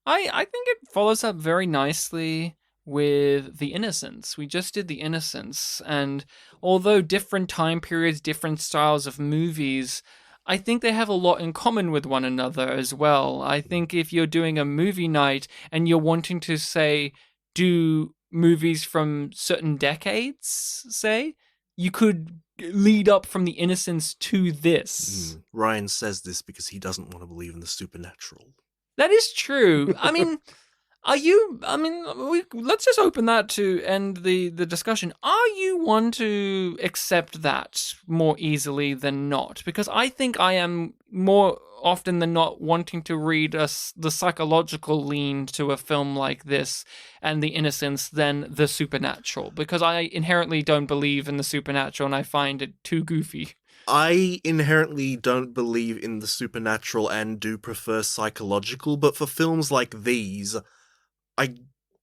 Speaker 1: I think it follows up very nicely with The Innocents. We just did The Innocents, and although different time periods, different styles of movies, I think they have a lot in common with one another as well. I think if you're doing a movie night and you're wanting to, say, do movies from certain decades, say, you could lead up from The Innocents to this.
Speaker 2: Ryan says this because he doesn't want to believe in the supernatural.
Speaker 1: That is true. I mean, let's just open that to end the discussion. Are you one to accept that more easily than not? Because I think I am more often than not wanting to read the psychological lean to a film like this and The Innocents than the supernatural, because I inherently don't believe in the supernatural and I find it too goofy.
Speaker 2: I inherently don't believe in the supernatural and do prefer psychological, but for films like these,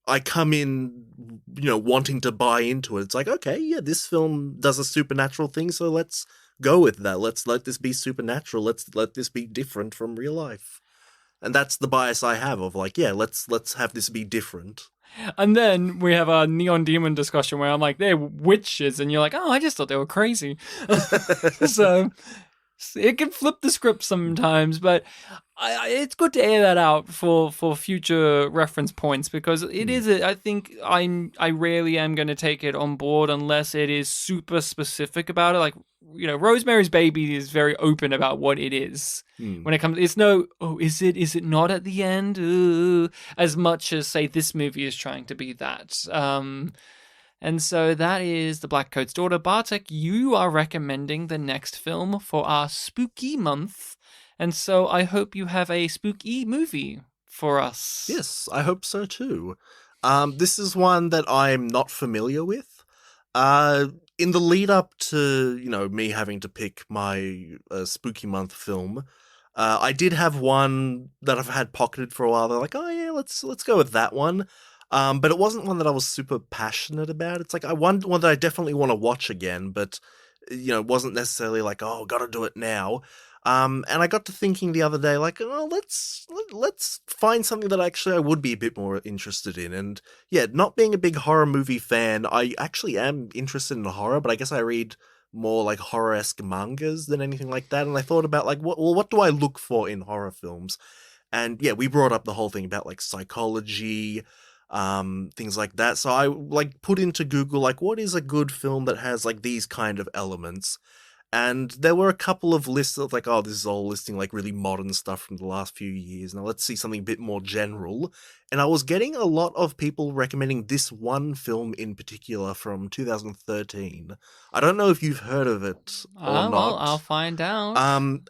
Speaker 2: I come in, wanting to buy into it. It's like, okay, yeah, this film does a supernatural thing, so let's go with that. Let's let this be supernatural. Let's let this be different from real life. And that's the bias I have of like, yeah, let's have this be different.
Speaker 1: And then we have a Neon Demon discussion where I'm like, they're witches, and you're like, oh, I just thought they were crazy. So it can flip the script sometimes, but it's good to air that out for future reference points, because it is. I think I rarely am going to take it on board unless it is super specific about it. Like, Rosemary's Baby is very open about what it is when it comes. It's no, oh, is it not at the end? Ooh, as much as, say, this movie is trying to be that. And so that is The Blackcoat's Daughter. Bartek, you are recommending the next film for our spooky month. And so I hope you have a spooky movie for us.
Speaker 2: Yes, I hope so too. This is one that I'm not familiar with. In the lead up to, me having to pick my spooky month film, I did have one that I've had pocketed for a while. They're like, oh yeah, let's go with that one. But it wasn't one that I was super passionate about. It's like one that I definitely want to watch again, but it wasn't necessarily like, oh, gotta do it now. And I got to thinking the other day, like, oh, let's find something that actually I would be a bit more interested in. And yeah, not being a big horror movie fan, I actually am interested in horror, but I guess I read more like horror-esque mangas than anything like that. And I thought about like, what do I look for in horror films? And yeah, we brought up the whole thing about like psychology, things like that. So I like put into Google, like, what is a good film that has like these kind of elements? And there were a couple of lists of like, oh, this is all listing like really modern stuff from the last few years. Now let's see something a bit more general. And I was getting a lot of people recommending this one film in particular from 2013. I don't know if you've heard of it or not.
Speaker 1: Well, I'll find out.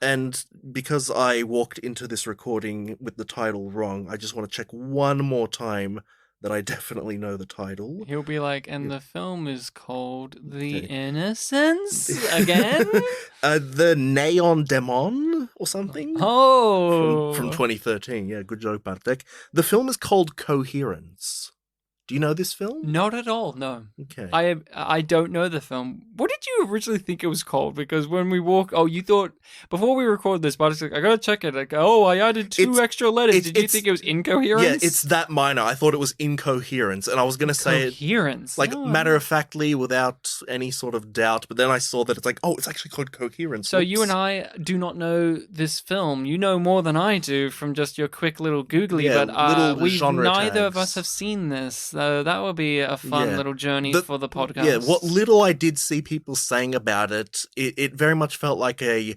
Speaker 2: And because I walked into this recording with the title wrong, I just want to check one more time that I definitely know the title.
Speaker 1: He'll be like, and the film is called The Innocents again?
Speaker 2: The Neon Demon or something?
Speaker 1: Oh!
Speaker 2: From 2013. Yeah, good joke, Bartek. The film is called Coherence. Do you know this film?
Speaker 1: Not at all, no.
Speaker 2: Okay.
Speaker 1: I don't know the film. What did you originally think it was called? Because when we you thought, before we recorded this, but like, I gotta check it. Like, oh, I added two extra letters. Did you think it was Incoherence?
Speaker 2: Yeah, it's that minor. I thought it was Incoherence, and I was gonna say
Speaker 1: Coherence.
Speaker 2: Like, matter-of-factly, without any sort of doubt, but then I saw that it's like, oh, it's actually called Coherence.
Speaker 1: So you and I do not know this film. You know more than I do from just your quick little googly, but neither of us have seen this. So that will be a fun little journey for the podcast.
Speaker 2: Yeah, what little I did see people saying about it, it very much felt like a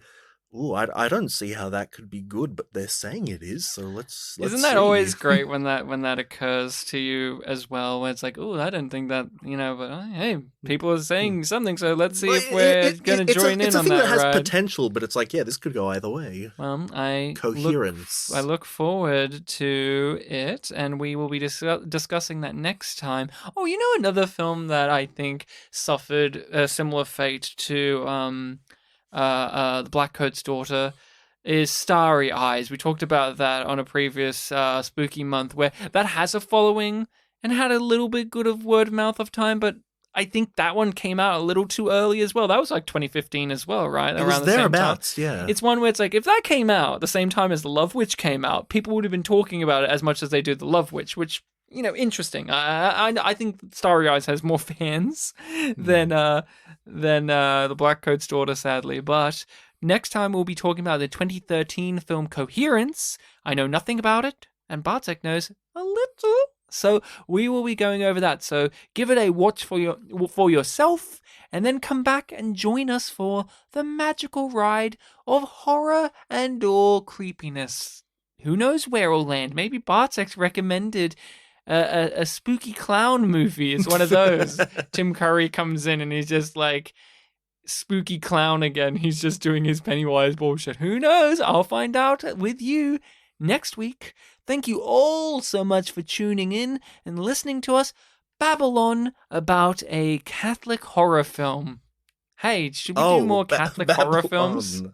Speaker 2: Ooh, I don't see how that could be good, but they're saying it is, so let's
Speaker 1: Isn't
Speaker 2: see.
Speaker 1: that always great when that occurs to you as well? When it's like, oh, I didn't think that, but hey, people are saying something, so let's see
Speaker 2: Well,
Speaker 1: if we're gonna join
Speaker 2: it's
Speaker 1: in
Speaker 2: a
Speaker 1: on
Speaker 2: thing
Speaker 1: that
Speaker 2: that has
Speaker 1: ride.
Speaker 2: potential, but it's like, yeah, this could go either way.
Speaker 1: Well,
Speaker 2: Coherence.
Speaker 1: I look forward to it, and we will be discussing that next time. Oh, another film that I think suffered a similar fate to the Blackcoat's daughter is Starry Eyes. We talked about that on a previous spooky month, where that has a following and had a little bit good of word of mouth of time, but I think that one came out a little too early as well. That was like 2015 as well, right?
Speaker 2: It
Speaker 1: Around
Speaker 2: was
Speaker 1: the same time.
Speaker 2: thereabouts, yeah.
Speaker 1: It's one where it's like, if that came out at the same time as The Love Witch came out, people would have been talking about it as much as they do The Love Witch, which, interesting. I think Starry Eyes has more fans than The Blackcoat's daughter, sadly. But next time we'll be talking about the 2013 film Coherence. I know nothing about it, and Bartek knows a little. So we will be going over that. So give it a watch for yourself, and then come back and join us for the magical ride of horror and or creepiness. Who knows where it'll land? Maybe Bartek's recommended a spooky clown movie is one of those. Tim Curry comes in and he's just like, spooky clown again. He's just doing his Pennywise bullshit. Who knows? I'll find out with you next week. Thank you all so much for tuning in and listening to us babble on about a Catholic horror film. Hey, should we do more Catholic horror films?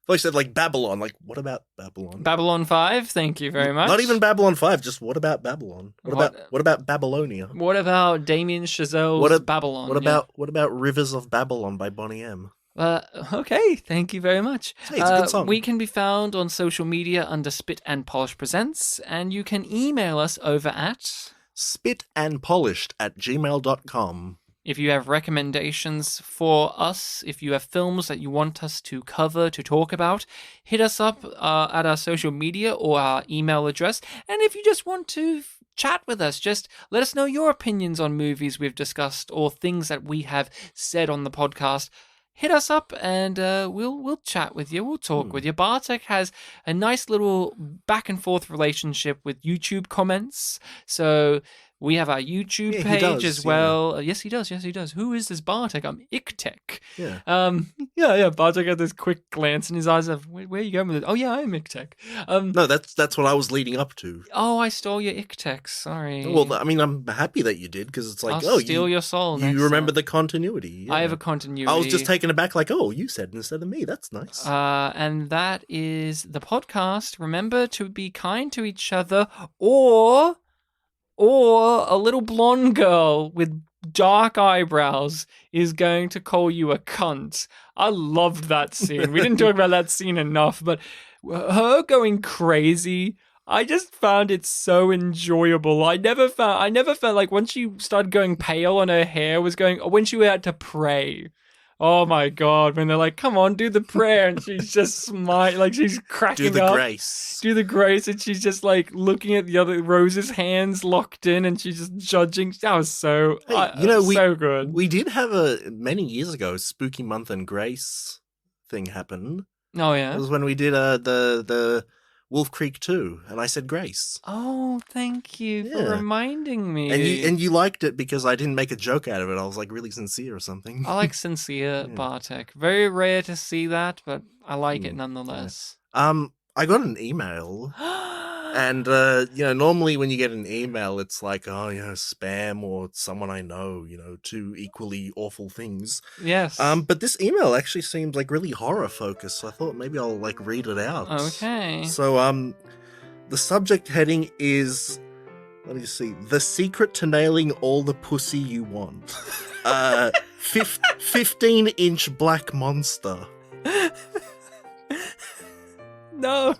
Speaker 2: I said like Babylon. Like, what about Babylon?
Speaker 1: Babylon 5, thank you very much.
Speaker 2: Not even Babylon 5, just what about Babylon? What about Babylonia?
Speaker 1: What about Damien Chazelle's Babylon?
Speaker 2: What about Rivers of Babylon by Bonnie M?
Speaker 1: Okay, thank you very much.
Speaker 2: Hey, it's a good song.
Speaker 1: We can be found on social media under Spit and Polish Presents, and you can email us over at
Speaker 2: spitandpolished@gmail.com.
Speaker 1: If you have recommendations for us, if you have films that you want us to cover, to talk about, hit us up at our social media or our email address. And if you just want to chat with us, just let us know your opinions on movies we've discussed or things that we have said on the podcast. Hit us up and we'll chat with you. We'll talk with you. Bartek has a nice little back and forth relationship with YouTube comments. So we have our YouTube page as well. Yes, he does. Who is this Bartek? I'm Ictech.
Speaker 2: Yeah.
Speaker 1: Bartek had this quick glance in his eyes of, where are you going with it? Oh, yeah, I am Ictech.
Speaker 2: No, that's what I was leading up to.
Speaker 1: Oh, I stole your Ictech. Sorry.
Speaker 2: Well, I mean, I'm happy that you did, because it's like,
Speaker 1: I'll steal your soul.
Speaker 2: You remember the continuity. Yeah.
Speaker 1: I have a continuity.
Speaker 2: I was just taken aback, like, oh, you said instead of me. That's nice.
Speaker 1: And that is the podcast. Remember to be kind to each other, or a little blonde girl with dark eyebrows is going to call you a cunt. I loved that scene. We didn't talk about that scene enough, but her going crazy, I just found it so enjoyable. I never felt like when she started going pale and her hair was going, when she had to pray. Oh my God, when they're like, come on, do the prayer. And she's just smiling, like she's cracking up.
Speaker 2: Do the grace.
Speaker 1: Do the grace. And she's just like looking at the other Rose's hands locked in and she's just judging. That was so, so good.
Speaker 2: We did have many years ago, Spooky Month and Grace thing happen.
Speaker 1: Oh, yeah?
Speaker 2: It was when we did the Wolf Creek 2, and I said Grace.
Speaker 1: Oh, thank you for reminding me.
Speaker 2: And you liked it because I didn't make a joke out of it. I was like really sincere or something.
Speaker 1: I like sincere Bartek. Very rare to see that, but I like it nonetheless.
Speaker 2: Yeah. I got an email, and normally when you get an email, it's like, spam or someone I know, two equally awful things.
Speaker 1: Yes.
Speaker 2: But this email actually seems like really horror focused, so I thought maybe I'll read it out.
Speaker 1: Okay.
Speaker 2: So the subject heading is, let me see, the secret to nailing all the pussy you want. 15-inch black monster.
Speaker 1: No.